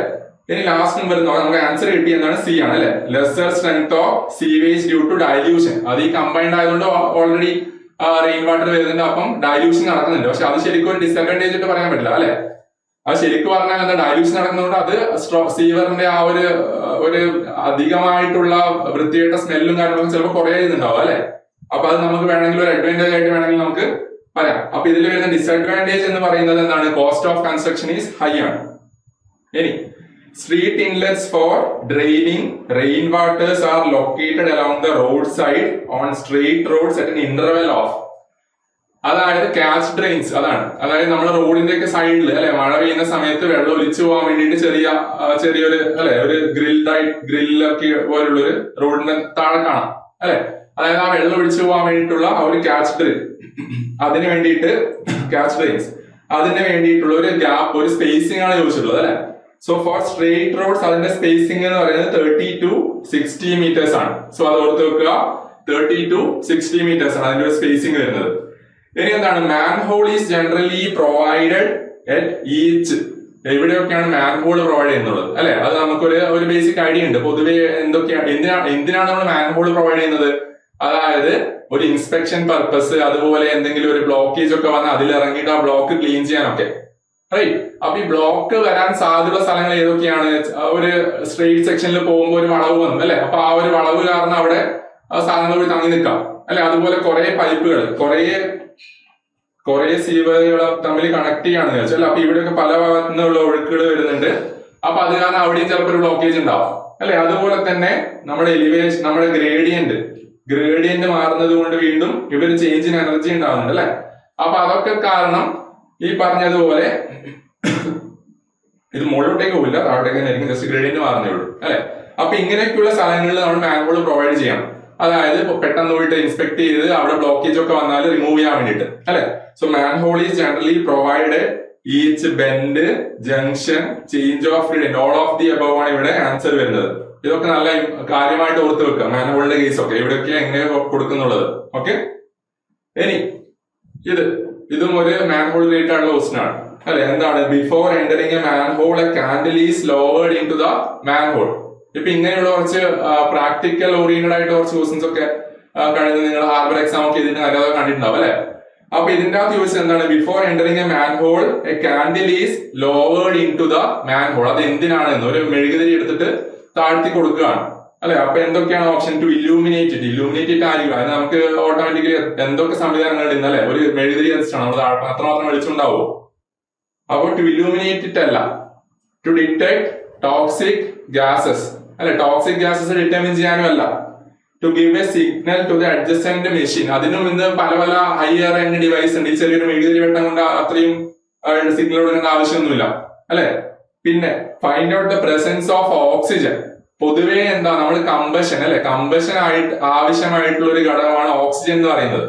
ഇനി ലാസ്റ്റ് വരുന്ന നമുക്ക് ആൻസർ കിട്ടി എന്താണ്, സി ആണ് അല്ലെ. Lesser strength of sewage due to dilution. അത് ഈ കമ്പൈൻഡ് ആയതുകൊണ്ട് ഓൾറെഡി റെയിൻ വാട്ടർ വരുന്നുണ്ട്, അപ്പം ഡൈല്യൂഷൻ നടക്കുന്നുണ്ട്. പക്ഷെ അത് ശരിക്കും ഒരു ഡിസഡ്വാൻറ്റേജ് ആയിട്ട് പറയാൻ പറ്റില്ല അല്ലെ. അത് ശരിക്കും പറഞ്ഞാൽ എന്താ, ഡൈല്യൂഷൻ നടക്കുന്നതുകൊണ്ട് അത് സീവറിന്റെ ആ ഒരു അധികമായിട്ടുള്ള വൃത്തിയായിട്ട സ്മെല്ലും കാര്യങ്ങളൊക്കെ ചിലപ്പോൾ കുറയുന്നുണ്ടാവും അല്ലെ. അപ്പൊ അത് നമുക്ക് വേണമെങ്കിൽ ഒരു അഡ്വാൻറ്റേജ് ആയിട്ട് വേണമെങ്കിൽ നമുക്ക് പറയാം. അപ്പൊ ഇതിൽ വരുന്ന ഡിസഡ്വാൻറ്റേജ് എന്ന് പറയുന്നത് എന്താണ്, cost of construction is high ആണ്. ഇനി street inlets for draining rain waters are located along the road side on straight roads at an interval of. അതായത് ക്യാച്ച് ഡ്രെയിൻസ്, അതായത് നമ്മുടെ റോഡിന്റെ ഒക്കെ സൈഡിൽ അല്ലെ മഴ പെയ്യുന്ന സമയത്ത് വെള്ളം ഒലിച്ചു പോകാൻ വേണ്ടിയിട്ട് ചെറിയൊരു അല്ലെ ഒരു ഗ്രില്ലൊക്കെ പോലുള്ളൊരു റോഡിന്റെ താഴെ കാണാം അല്ലെ. അതായത് ആ വെള്ളം ഒഴിച്ചു പോകാൻ വേണ്ടിയിട്ടുള്ള ആ ഒരു ക്യാച്ച് ഡ്രിൽ, അതിന് വേണ്ടിയിട്ട് ക്യാച്ച് ഡ്രെയിൻസ്, അതിന് വേണ്ടിയിട്ടുള്ള ഒരു ഗ്യാപ്പ്, ഒരു സ്പേസിംഗ് ആണ് ചോദിച്ചിട്ടുള്ളത് അല്ലെ. സോ ഫോർ സ്ട്രേറ്റ് റോഡ്സ് അതിന്റെ സ്പേസിംഗ് എന്ന് പറയുന്നത് 30 to 60 meters ആണ്. സോ അത് ഓർത്ത് വെക്കുക, 30 to 60 meters ആണ് അതിന്റെ ഒരു സ്പേസിംഗ് വരുന്നത്. ഇനി എന്താണ്, manhole is generally provided at each. എവിടെയൊക്കെയാണ് മാൻഹോൾ പ്രൊവൈഡ് ചെയ്യുന്നത് അല്ലെ, അത് നമുക്കൊരു ബേസിക് ഐഡിയ ഉണ്ട്. പൊതുവെ എന്തിനാണ് നമ്മൾ മാൻഹോൾ പ്രൊവൈഡ് ചെയ്യുന്നത്, അതായത് ഒരു ഇൻസ്പെക്ഷൻ പർപ്പസ്, അതുപോലെ എന്തെങ്കിലും ഒരു ബ്ലോക്കേജ് ഒക്കെ വന്നാൽ അതിൽ ഇറങ്ങിയിട്ട് ആ ബ്ലോക്ക് ക്ലീൻ ചെയ്യാനൊക്കെ റൈറ്റ്. അപ്പൊ ഈ ബ്ലോക്ക് വരാൻ സാധ്യതയുള്ള സ്ഥലങ്ങൾ ഏതൊക്കെയാണ്, ഒരു സ്ട്രെയിറ്റ് സെക്ഷനിൽ പോകുമ്പോൾ ഒരു വളവ് വന്നു അല്ലെ, അപ്പൊ ആ ഒരു വളവ് കാരണം അവിടെ സാധനങ്ങൾ പോയി തങ്ങി നിൽക്കാം അല്ലെ. അതുപോലെ കുറെ പൈപ്പുകൾ, കുറെ സീവറുകൾ തമ്മിൽ കണക്ട് ചെയ്യാന്ന് വെച്ചാൽ, അപ്പൊ ഇവിടെയൊക്കെ പല ഭാഗത്തു നിന്നുള്ള ഒഴുക്കുകൾ വരുന്നുണ്ട്. അപ്പൊ അത് കാരണം അവിടെയും ചിലപ്പോൾ ഒരു ബ്ലോക്കേജ് ഉണ്ടാവും അല്ലെ. അതുപോലെ തന്നെ നമ്മുടെ എലിവേഷൻ, നമ്മുടെ ഗ്രേഡിയന്റ് മാറുന്നത് കൊണ്ട് വീണ്ടും ഇവിടെ ഒരു ചേഞ്ച് ഇൻ എനർജി ഉണ്ടാവുന്നുണ്ട് അല്ലെ. അപ്പൊ അതൊക്കെ കാരണം ഈ പറഞ്ഞതുപോലെ ഇത് മുകളിലോട്ടേക്ക് പോകില്ല, താഴോട്ടേക്ക് തന്നെ ആയിരിക്കും, ജസ്റ്റ് ഗ്രേഡിയന്റ് മാറുന്നേ ഉള്ളൂ അല്ലെ. അപ്പൊ ഇങ്ങനെയൊക്കെയുള്ള സ്ഥലങ്ങളിൽ നമ്മൾ മാൻഹോൾ പ്രൊവൈഡ് ചെയ്യണം. അതായത് പെട്ടെന്ന് പോയിട്ട് ഇൻസ്പെക്ട് ചെയ്ത് അവിടെ ബ്ലോക്കേജ് ഒക്കെ വന്നാൽ റിമൂവ് ചെയ്യാൻ വേണ്ടിയിട്ട് അല്ലെ. So manhole is generally provided each bend, junction, change of gradient, all of the above ആണ് ഇവിടെ ആൻസർ വരുന്നത്. ഇതൊക്കെ നല്ല കാര്യമായിട്ട് ഓർത്ത് വെക്കുക, മാൻഹോളിന്റെ കേസ് ഒക്കെ ഇവിടെയൊക്കെ എങ്ങനെ കൊടുക്കുന്നുള്ളത്. ഓക്കെ, ഇനി ഇതും ഒരു മാൻഹോൾ റിലേറ്റഡ് ആയിട്ടുള്ള ക്വസ്റ്റൻ ആണ്. അല്ലെ? എന്താണ്? Before entering a manhole a candle is lowered into the manhole. ഇപ്പൊ ഇങ്ങനെയുള്ള കുറച്ച് പ്രാക്ടിക്കൽ ഓറിയന്റഡ് ആയിട്ട് കുറച്ച് ക്വസ്റ്റൻസ് ഒക്കെ കഴിഞ്ഞ നിങ്ങൾ ഹാർബർ എക്സാം ഒക്കെ ഇതിന് അല്ലാതെ കണ്ടിട്ടുണ്ടാവും അല്ലെ? അപ്പൊ ഇതിന്റെ അകത്ത് ചോദിച്ചത് എന്താണ്? Before entering a manhole a candle is lowered into the manhole. അത് എന്തിനാണെന്ന് ഒരു മെഴുകുതിരി എടുത്തിട്ട് താഴ്ത്തി കൊടുക്കുകയാണ് അല്ലെ? അപ്പൊ എന്തൊക്കെയാണ് option? To illuminate it. Illuminate it ആയിരിക്കും. അതിന് നമുക്ക് ഓട്ടോമാറ്റിക്കലി എന്തൊക്കെ സംവിധാനങ്ങൾ ഇന്നലെ ഒരു മെഴുകുതിരി വെച്ചിട്ടാണ് നമ്മൾ അത്രമാത്രം വെളിച്ചുണ്ടാവോ? അപ്പൊ ടു ഇല്ലൂമിനേറ്റ് ഇറ്റ് അല്ല, ടു ഡിറ്റക്ട് ടോക്സിക് ഗ്യാസസ് അല്ലെ? ടോക്സിക് ഗ്യാസസ് ഡിറ്റർമിൻ ചെയ്യാനും അല്ല, to give a signal to the adjutant machine. അതിനും ഇന്ന് പല പല ഹയർ എൻഡ് ഡിവൈസ് ഉണ്ട്. ഈ ചെറിയൊരു മെഴുകുതിരി വെട്ടം കൊണ്ട് അത്രയും സിഗ്നൽ കൊടുക്കേണ്ട ആവശ്യമൊന്നുമില്ല അല്ലെ? പിന്നെ find out the presence of oxygen. പൊതുവേ എന്താ നമ്മൾ കമ്പഷൻ അല്ലെ? കമ്പഷൻ ആയിട്ട് ആവശ്യമായിട്ടുള്ള ഒരു ഘടകമാണ് ഓക്സിജൻ എന്ന് പറയുന്നത്.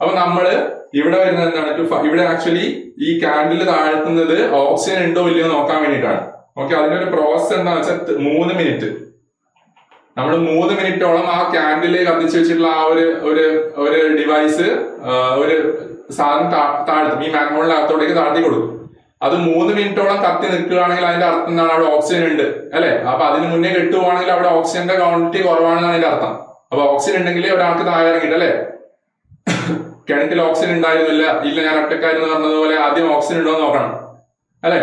അപ്പൊ നമ്മള് ഇവിടെ വരുന്നത് എന്താണ്? ഇവിടെ ആക്ച്വലി ഈ കാൻഡിൽ താഴ്ത്തുന്നത് ഓക്സിജൻ ഉണ്ടോ ഇല്ലയോ നോക്കാൻ വേണ്ടിയിട്ടാണ്. ഓക്കെ, അതിന്റെ ഒരു പ്രോസസ് എന്താണെന്ന് വെച്ചാൽ 3 മിനിറ്റ് നമ്മൾ 3 മിനിറ്റോളം ആ കാൻഡില് കത്തിച്ച് വെച്ചിട്ടുള്ള ആ ഒരു ഡിവൈസ് ഒരു സാധനം താഴ്ത്തും. ഈ മാൻഹോളിന്റെ അകത്തോടേക്ക് താഴ്ത്തി കൊടുക്കും. അത് 3 മിനിറ്റോളം കത്തി നിൽക്കുകയാണെങ്കിൽ അതിന്റെ അർത്ഥം എന്താണ്? അവിടെ ഓക്സിജൻ ഉണ്ട് അല്ലെ? അപ്പൊ അതിന് മുന്നേ കെട്ടുപോവാണെങ്കിൽ അവിടെ ഓക്സിജന്റെ ക്വാണ്ടിറ്റി കുറവാണെന്നാണ് അതിന്റെ അർത്ഥം. അപ്പൊ ഓക്സിജൻ ഉണ്ടെങ്കിൽ ഒരാൾക്ക് താഴെ ഇറങ്ങിയിട്ട് അല്ലെ? കിണറ്റിൽ ഓക്സിജൻ ഉണ്ടായിരുന്നില്ല, ഇല്ല ഞാൻ ഒറ്റക്കാരെന്ന് പറഞ്ഞതുപോലെ ആദ്യം ഓക്സിജൻ ഉണ്ടോ എന്ന് നോക്കണം അല്ലെ?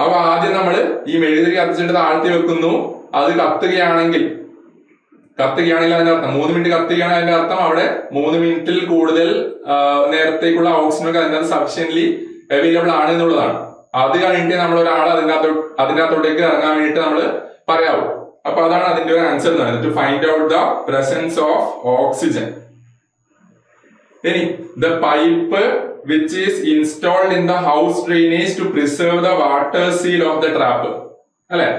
അപ്പൊ ആദ്യം നമ്മൾ ഈ മെഴുകുതിരി കത്തിച്ചിട്ട് താഴ്ത്തി വെക്കുന്നു. അത് കത്തുകയാണെങ്കിൽ അതിന്റെ അർത്ഥം 3 മിനിറ്റ് കത്തുകയാണെങ്കിൽ അതിന്റെ അർത്ഥം അവിടെ 3 മിനിറ്റിൽ കൂടുതൽ നേരത്തേക്കുള്ള ഓക്സിജൻ അതിനകത്ത് സഫിഷ്യന്റ്ലി അവൈലബിൾ ആണ് എന്നുള്ളതാണ്. അത് കഴിഞ്ഞിട്ട് നമ്മൾ ഒരാൾ അതിന്റെ അകത്തോട്ടേക്ക് ഇറങ്ങാൻ വേണ്ടിയിട്ട് നമ്മൾ പറയാവൂ. അപ്പൊ അതാണ് അതിന്റെ ഒരു ആൻസർ എന്ന് പറയുന്നത്, to find out the presence of oxygen. ഇനി the pipe which is installed in the house drainage to preserve the water seal of the trap അല്ലെ?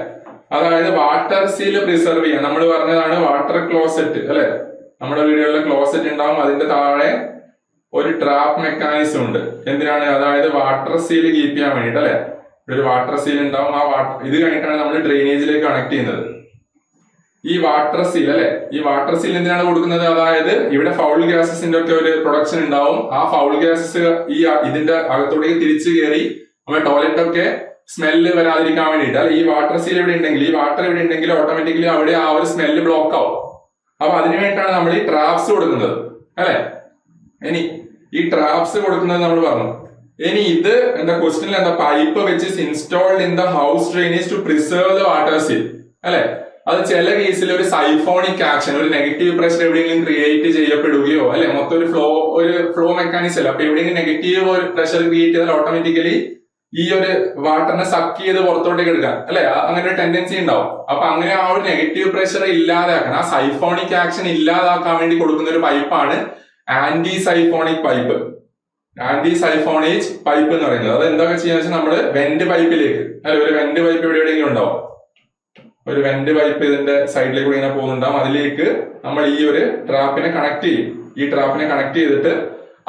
അതായത് വാട്ടർ സീൽ പ്രിസർവ് ചെയ്യാൻ നമ്മൾ പറഞ്ഞതാണ് വാട്ടർ ക്ലോസറ്റ് അല്ലെ? നമ്മുടെ വീടുകളിലെ ക്ലോസറ്റ് ഉണ്ടാവും, അതിന്റെ താഴെ ഒരു ട്രാപ്പ് മെക്കാനിസം ഉണ്ട്. എന്തിനാണ്? അതായത് വാട്ടർ സീൽ കീപ്പ് ചെയ്യാൻ വേണ്ടിട്ട് അല്ലെ? ഒരു വാട്ടർ സീൽ ഉണ്ടാവും. ആ ഇത് കഴിഞ്ഞിട്ടാണ് നമ്മൾ ഡ്രെയിനേജിലേക്ക് കണക്ട് ചെയ്യുന്നത്. ഈ വാട്ടർ സീൽ അല്ലെ? ഈ വാട്ടർ സീൽ എന്തിനാണ് കൊടുക്കുന്നത്? അതായത് ഇവിടെ ഫൗൾ ഗ്യാസസിന്റെ ഒക്കെ ഒരു പ്രൊഡക്ഷൻ ഉണ്ടാവും. ആ ഫൗൾ ഗ്യാസസ് ഇതിന്റെ അകത്തോടേക്ക് തിരിച്ചു കയറി നമ്മുടെ ടോയ്ലറ്റ് ഒക്കെ സ്മെല്ല് വരാതിരിക്കാൻ വേണ്ടിയിട്ട് അല്ലെ? ഈ വാട്ടർ സീൽ ഇവിടെ ഉണ്ടെങ്കിൽ, ഈ വാട്ടർ ഇവിടെ ഉണ്ടെങ്കിൽ ഓട്ടോമാറ്റിക്കലി അവിടെ ആ ഒരു സ്മെല്ല് ബ്ലോക്ക് ആവും. അപ്പൊ അതിനു വേണ്ടിയിട്ടാണ് നമ്മൾ ഈ ട്രാപ്സ് കൊടുക്കുന്നത് അല്ലെ? ഇനി ഈ ട്രാപ്സ് കൊടുക്കുന്നത് നമ്മൾ പറഞ്ഞു. ഇനി ഇത് എന്താ ക്വസ്റ്റ്യനിൽ എന്താ? Pipe which is installed in the house drainage to preserve the water seal അല്ലെ? അത് ചില കേസിൽ ഒരു സൈഫോണിക് ആക്ഷൻ, ഒരു നെഗറ്റീവ് പ്രഷർ എവിടെയെങ്കിലും ക്രിയേറ്റ് ചെയ്യപ്പെടുകയോ അല്ലെ? മൊത്തം ഒരു ഫ്ലോ മെക്കാനിസം അല്ല. അപ്പൊ എവിടെയെങ്കിലും നെഗറ്റീവ് ഒരു പ്രഷർ ക്രിയേറ്റ് ചെയ്താൽ ഓട്ടോമാറ്റിക്കലി ഈ ഒരു വാട്ടറിനെ സക്ക് ചെയ്ത് പുറത്തോട്ടേക്ക് എടുക്കാൻ അല്ലെ? അങ്ങനെ ഒരു ടെൻഡൻസി ഉണ്ടാവും. അപ്പൊ അങ്ങനെ ആ ഒരു നെഗറ്റീവ് പ്രഷർ ഇല്ലാതാക്കാൻ, ആ സൈഫോണിക് ആക്ഷൻ ഇല്ലാതാക്കാൻ വേണ്ടി കൊടുക്കുന്ന ഒരു പൈപ്പാണ് anti siphonic pipe. Anti siphonic pipe എന്ന് പറയുന്നത് അത് എന്തൊക്കെ ചെയ്യാന്ന് വെച്ചാൽ നമ്മള് വെന്റ് പൈപ്പിലേക്ക് അല്ലെ? ഒരു വെന്റ് പൈപ്പ് എവിടെയെങ്കിലും ഉണ്ടാവും, ഒരു വെന്റ് പൈപ്പ് ഇതിന്റെ സൈഡിലേക്ക് ഇങ്ങനെ പോകുന്നുണ്ടാവും. അതിലേക്ക് നമ്മൾ ഈ ഒരു ട്രാപ്പിനെ കണക്ട് ചെയ്യും. ഈ ട്രാപ്പിനെ കണക്ട് ചെയ്തിട്ട്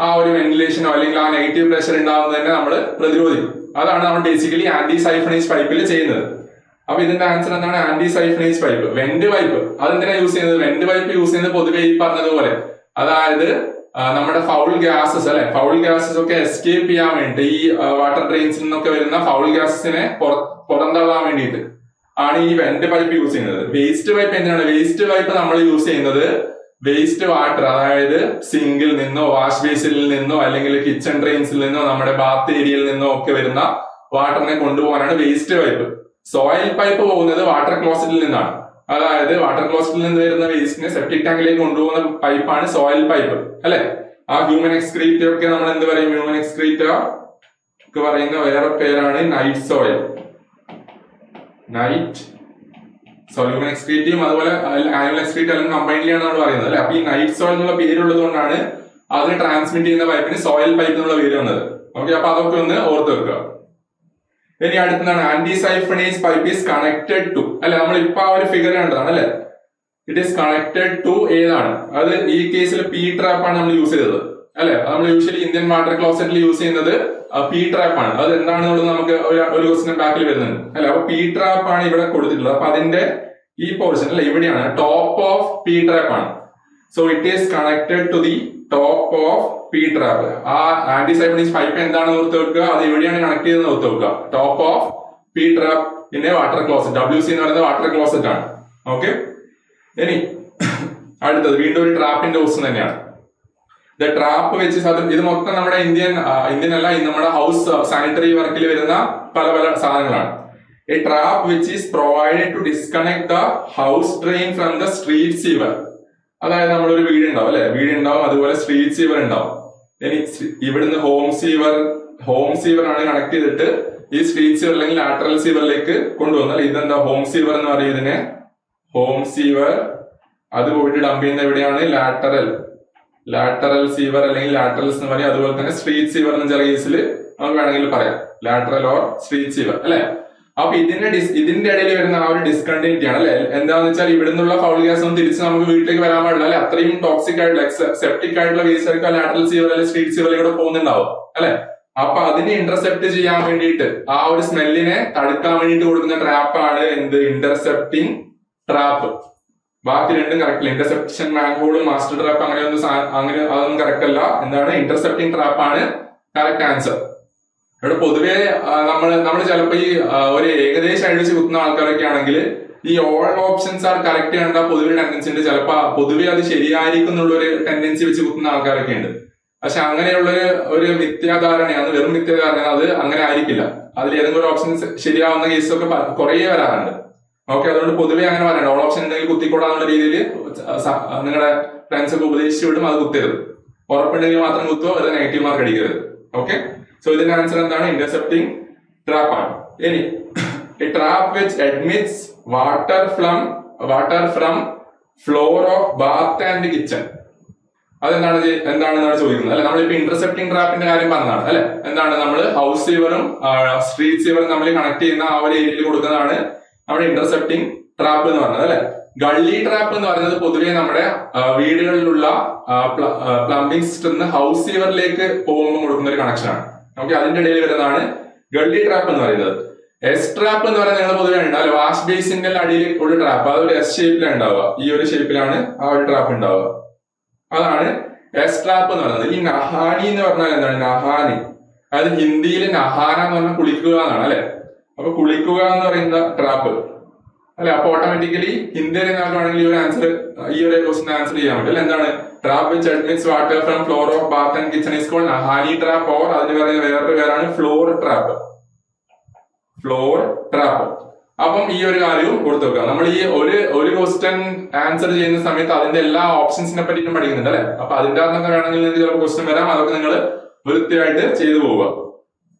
ആ ഒരു വെന്റിലേഷനോ അല്ലെങ്കിൽ ആ നെഗറ്റീവ് പ്രഷർ ഉണ്ടാവുന്നതിനെ നമ്മൾ പ്രതിരോധിക്കും. അതാണ് നമ്മൾ ബേസിക്കലി ആന്റി സൈഫണേജ് പൈപ്പിൽ ചെയ്യുന്നത്. അപ്പൊ ഇതിന്റെ ആൻസർ എന്താണ്? Anti siphonage pipe. Vent pipe അതെന്തിനാ യൂസ് ചെയ്യുന്നത്? വെന്റ് പൈപ്പ് യൂസ് ചെയ്യുന്നത് പൊതുവെ ഈ പറഞ്ഞതുപോലെ, അതായത് നമ്മുടെ ഫൗൾ ഗ്യാസസ് അല്ലെ? ഫൗൾ ഗ്യാസസ് ഒക്കെ എസ്കേപ്പ് ചെയ്യാൻ വേണ്ടി, ഈ വാട്ടർ ഡ്രെയിൻസിൽ നിന്നൊക്കെ വരുന്ന ഫൗൾ ഗ്യാസസിനെ പുറന്തള്ളാൻ വേണ്ടിയിട്ട് ആണ് ഈ വെന്റ് പൈപ്പ് യൂസ് ചെയ്യുന്നത്. വേസ്റ്റ് പൈപ്പ് എന്തിനാണ്? വേസ്റ്റ് പൈപ്പ് നമ്മൾ യൂസ് ചെയ്യുന്നത് വേസ്റ്റ് വാട്ടർ, അതായത് സിങ്കിൽ നിന്നോ വാഷ് ബേസിനിൽ നിന്നോ അല്ലെങ്കിൽ കിച്ചൺ ഡ്രെയിൻസിൽ നിന്നോ നമ്മുടെ ബാത്ത് ഏരിയയിൽ നിന്നോ ഒക്കെ വരുന്ന വാട്ടറിനെ കൊണ്ടുപോകാനാണ് വേസ്റ്റ് പൈപ്പ്. സോയിൽ പൈപ്പ് പോകുന്നത് വാട്ടർ ക്ലോസറ്റിൽ നിന്നാണ്. അതായത് വാട്ടർ ക്ലോസറ്റിൽ നിന്ന് വരുന്ന വേസ്റ്റിനെ സെപ്റ്റിക് ടാങ്കിലേക്ക് കൊണ്ടുപോകുന്ന പൈപ്പാണ് സോയിൽ പൈപ്പ് അല്ലെ? ആ ഹ്യൂമൻ എക്സ്ക്രീറ്റ ഒക്കെ നമ്മൾ എന്ത് പറയും? ഹ്യൂമൻ എക്സ്ക്രീറ്റ ഒക്കെ പറയുന്ന വേറെ പേരാണ് night soil. Night soil, human എക്സ്ക്രീറ്റയും അതുപോലെ ആനിമൽ എക്സ്ക്രീറ്റ് അല്ലെങ്കിൽ കമ്പൈൻഡിലാണ് നമ്മൾ പറയുന്നത് അല്ലെ? അപ്പൊ ഈ നൈറ്റ് സോയിൽ എന്നുള്ള പേരുള്ളത് കൊണ്ടാണ് അതിന് ട്രാൻസ്മിറ്റ് ചെയ്യുന്ന പൈപ്പിന് സോയിൽ പൈപ്പ് എന്നുള്ള പേര് വന്നത്. ഓക്കെ, അപ്പൊ അതൊക്കെ ഒന്ന് ഓർത്ത് വെക്കുക. ഇനി അടുത്താണ് anti siphonage pipe is connected to അല്ലെ? നമ്മൾ ഇപ്പൊ ആ ഒരു ഫിഗർ കണ്ടതാണ് അല്ലെ? ഇറ്റ് ഈസ് കണക്റ്റഡ് ടു ഏതാണ്? അത് ഈ കേസിൽ പി ട്രാപ്പ് ആണ് നമ്മൾ യൂസ് ചെയ്തത് അല്ലെ? നമ്മൾ യൂഷ്വലി ഇന്ത്യൻ വാട്ടർ ക്ലോസറ്റിൽ യൂസ് ചെയ്യുന്നത് പി ട്രാപ്പ് ആണ്. അത് എന്താണെന്നുള്ളത് നമുക്ക് ഒരു ക്വസ്റ്റ്യൻ ബാക്കിൽ വരുന്നുണ്ട് അല്ലെ? അപ്പൊ പി ട്രാപ്പ് ആണ് ഇവിടെ കൊടുത്തിട്ടുള്ളത്. അപ്പൊ അതിന്റെ ഈ പോർഷൻ അല്ലെ ഇവിടെയാണ് ടോപ്പ് ഓഫ് പി ട്രാപ്പ് ആണ്. So it is connected to the top of P trap. ആ ആന്റി സൈക്ലോണിക് പൈപ്പ് എന്താണെന്ന് ഓർത്ത് വെക്കുക, അത് എവിടെയാണ് കണക്ട് ചെയ്തെന്ന് ഓർത്ത് വെക്കുക. ടോപ്പ് ഓഫ് പി ട്രാപ്പ് പിന്നെ വാട്ടർ ക്ലോസറ്റ്, WC എന്ന് പറയുന്നത് വാട്ടർ ക്ലോസറ്റ് ആണ്. ഓക്കെ, ഇനി അടുത്തത് വീണ്ടും ഒരു ട്രാപ്പിന്റെ ക്വസ്റ്റ്യൻ തന്നെയാണ്. ദ ട്രാപ്പ് വെച്ച് ഇത് മൊത്തം നമ്മുടെ ഇന്ത്യൻ അല്ല, നമ്മുടെ ഹൗസ് സാനിറ്ററി വർക്കിൽ വരുന്ന പല പല സാധനങ്ങളാണ്. A trap which is provided to disconnect the house drain from the street sewer. അതായത് നമ്മളൊരു വീട് ഉണ്ടാവും അല്ലെ, വീട് ഉണ്ടാവും, അതുപോലെ സ്ട്രീറ്റ് സീവർ ഉണ്ടാവും. ഇനി ഇവിടുന്ന് ഹോം സീവർ ആണ് കണക്ട് ചെയ്തിട്ട് ഈ സ്ട്രീറ്റ് സീവർ അല്ലെങ്കിൽ ലാറ്ററൽ സീവറിലേക്ക് കൊണ്ടുവന്നാൽ ഇതെന്താ ഹോം സീവർ എന്ന് പറയുന്നതിന് ഹോം സീവർ. അത് പോയിട്ട് ഡംപ് ചെയ്യുന്ന എവിടെയാണ് ലാറ്ററൽ സീവർ അല്ലെങ്കിൽ ലാറ്ററൽസ് എന്ന് പറയും. അതുപോലെ തന്നെ സ്ട്രീറ്റ് സീവർ എന്ന് ചില കേസിൽ നമുക്ക് വേണമെങ്കിൽ പറയാം, ലാറ്ററൽ ഓർ സ്ട്രീറ്റ് സീവർ അല്ലെ. അപ്പൊ ഇതിന്റെ ഇടയിൽ വരുന്ന ആ ഒരു ഡിസ്കണ്ടിന്യൂറ്റി ആണ് അല്ലെ. എന്താണെന്ന് വെച്ചാൽ ഇവിടെ നിന്നുള്ള ഫൗൾ ഗ്യാസ് ഒന്നും തിരിച്ച് നമുക്ക് വീട്ടിലേക്ക് വരാൻ പാടില്ല അല്ലെ. അത്രയും ടോക്സിക് ആയിട്ടുള്ള സെപ്റ്റിക് ആയിട്ടുള്ള വേസ്റ്റ് ആയിരിക്കും ലാറ്ററൽ സീവർ അല്ലെങ്കിൽ സ്ട്രീറ്റ് സീവറിലൂടെ പോകുന്നുണ്ടാവും അല്ലെ. അപ്പൊ അതിനെ ഇന്റർസെപ്റ്റ് ചെയ്യാൻ വേണ്ടിയിട്ട് ആ ഒരു സ്മെല്ലിനെ തടുക്കാൻ വേണ്ടിയിട്ട് കൊടുക്കുന്ന ട്രാപ്പാണ് എന്ത്, ഇന്റർസെപ്റ്റിംഗ് ട്രാപ്പ്. ബാക്കി രണ്ടും കറക്റ്റ് അല്ല. ഇന്റർസെപ്ഷൻ മാൻഹോളും മാസ്റ്റർ ട്രാപ്പ് അങ്ങനെ അതൊന്നും കറക്റ്റ് അല്ല. എന്താണ്, ഇന്റർസെപ്റ്റിംഗ് ട്രാപ്പാണ് കറക്റ്റ് ആൻസർ. ഇവിടെ പൊതുവെ നമ്മൾ ചിലപ്പോ ഈ ഒരു ഏകദേശം അഴിച്ച് കുത്തുന്ന ആൾക്കാരൊക്കെ ആണെങ്കിൽ ഈ ഓൾ ഓപ്ഷൻസ് ആർ കറക്റ്റ് കണ്ട പൊതുവെ ടെൻഡൻസി ഉണ്ട്. ചിലപ്പോ പൊതുവെ അത് ശരിയായിരിക്കും എന്നുള്ളൊരു ടെൻഡൻസി വെച്ച് കുത്തുന്ന ആൾക്കാരൊക്കെ ഉണ്ട്. പക്ഷെ അങ്ങനെയുള്ള ഒരു മിഥ്യാധാരണയാണ്, വെറും മിഥ്യാധാരണയാണ്. അത് അങ്ങനെ ആയിരിക്കില്ല. അതിൽ ഏതെങ്കിലും ഒരു ഓപ്ഷൻ ശരിയാവുന്ന കേസൊക്കെ കുറേ വരാറുണ്ട്. ഓക്കെ, അതുകൊണ്ട് പൊതുവെ അങ്ങനെ പറയണ്ട. ഓൾ ഓപ്ഷൻ എന്തെങ്കിലും കുത്തിക്കൂടാന്നുള്ള രീതിയിൽ നിങ്ങളുടെ ഫ്രണ്ട്സ് ഒക്കെ ഉപദേശിച്ചു വിടും, അത് കുത്തരുത്. ഉറപ്പുണ്ടെങ്കിൽ മാത്രം കുത്തുവോ, അത് നെഗറ്റീവ് മാർക്ക് അടിക്കരുത്. ഓക്കെ, സോ ഇതിന്റെ ആൻസർ എന്താണ്, ഇന്റർസെപ്റ്റിംഗ് ട്രാപ്പ് ആണ്. ഇനി A trap which admits water from floor of bath and kitchen. എന്താണെന്നാണ് ചോദിക്കുന്നത് അല്ലെ. നമ്മളിപ്പോ ഇന്റർസെപ്റ്റിംഗ് ട്രാപ്പിന്റെ കാര്യം പറഞ്ഞതാണ് അല്ലെ. എന്താണ്, നമ്മൾ ഹൗസ് സീവറും സ്ട്രീറ്റ് സീവറും നമ്മൾ കണക്ട് ചെയ്യുന്ന ആ ഒരു ഏരിയയിൽ കൊടുക്കുന്നതാണ് നമ്മുടെ ഇന്റർസെപ്റ്റിംഗ് ട്രാപ്പ് എന്ന് പറഞ്ഞത് അല്ലെ. ഗള്ളി ട്രാപ്പ് എന്ന് പറയുന്നത് പൊതുവെ നമ്മുടെ വീടുകളിലുള്ള പ്ലംബിംഗ് സിസ്റ്റം ഹൗസ് സീവറിലേക്ക് പോകുമ്പോൾ കൊടുക്കുന്ന ഒരു കണക്ഷൻ ആണ്. ഓക്കെ, അതിന്റെ ഇടയിൽ വരുന്നതാണ് ഗള്ളി ട്രാപ്പ് എന്ന് പറയുന്നത്. എസ് ട്രാപ്പ് എന്ന് പറയുന്നത് നിങ്ങൾ പൊതുവെ ഉണ്ടാവില്ല, വാഷ് ബേസിന്റെ അടിയിൽ ഒരു ട്രാപ്പ്, അതൊരു എസ് ഷേപ്പിലാണ് ഉണ്ടാവുക. ഈ ഒരു ഷേപ്പിലാണ് ആ ഒരു ട്രാപ്പ് ഉണ്ടാവുക. അതാണ് എസ് ട്രാപ്പ് എന്ന് പറയുന്നത്. ഈ നഹാനി എന്ന് പറഞ്ഞാൽ എന്താണ്, നഹാനി അതായത് ഹിന്ദിയിൽ നഹാന എന്ന് പറഞ്ഞാൽ കുളിക്കുക എന്നാണ് അല്ലെ. അപ്പൊ കുളിക്കുക എന്ന് പറയുന്ന ട്രാപ്പ് അല്ലെ. അപ്പൊ ഓട്ടോമാറ്റിക്കലി ഹിന്ദിയിൽ വേണമെങ്കിൽ ഈ ഒരു ക്വസ്റ്റിന് ആൻസർ ചെയ്യാൻ പറ്റും അല്ലെ. എന്താണ്, trap which admits water from floor of bath and kitchen is called nahani trap, or അതിന് പറയുന്ന വേറൊരു പേരാണ് ഫ്ലോർ ട്രാപ്പ്. അപ്പം ഈ ഒരു കാര്യവും കൊടുത്തു വെക്കുക. നമ്മൾ ഈ ഒരു ക്വസ്റ്റ്യൻ ആൻസർ ചെയ്യുന്ന സമയത്ത് അതിന്റെ എല്ലാ ഓപ്ഷൻസിനെ പറ്റിയിട്ടും പഠിക്കുന്നുണ്ട് അല്ലെ. അപ്പൊ അതിന്റെ അകത്തൊക്കെ വേണമെങ്കിൽ നിങ്ങൾക്ക് ചിലപ്പോൾ ക്വസ്റ്റ്യൻ വരാം. അതൊക്കെ നിങ്ങൾ വൃത്തിയായിട്ട് ചെയ്തു പോവുക.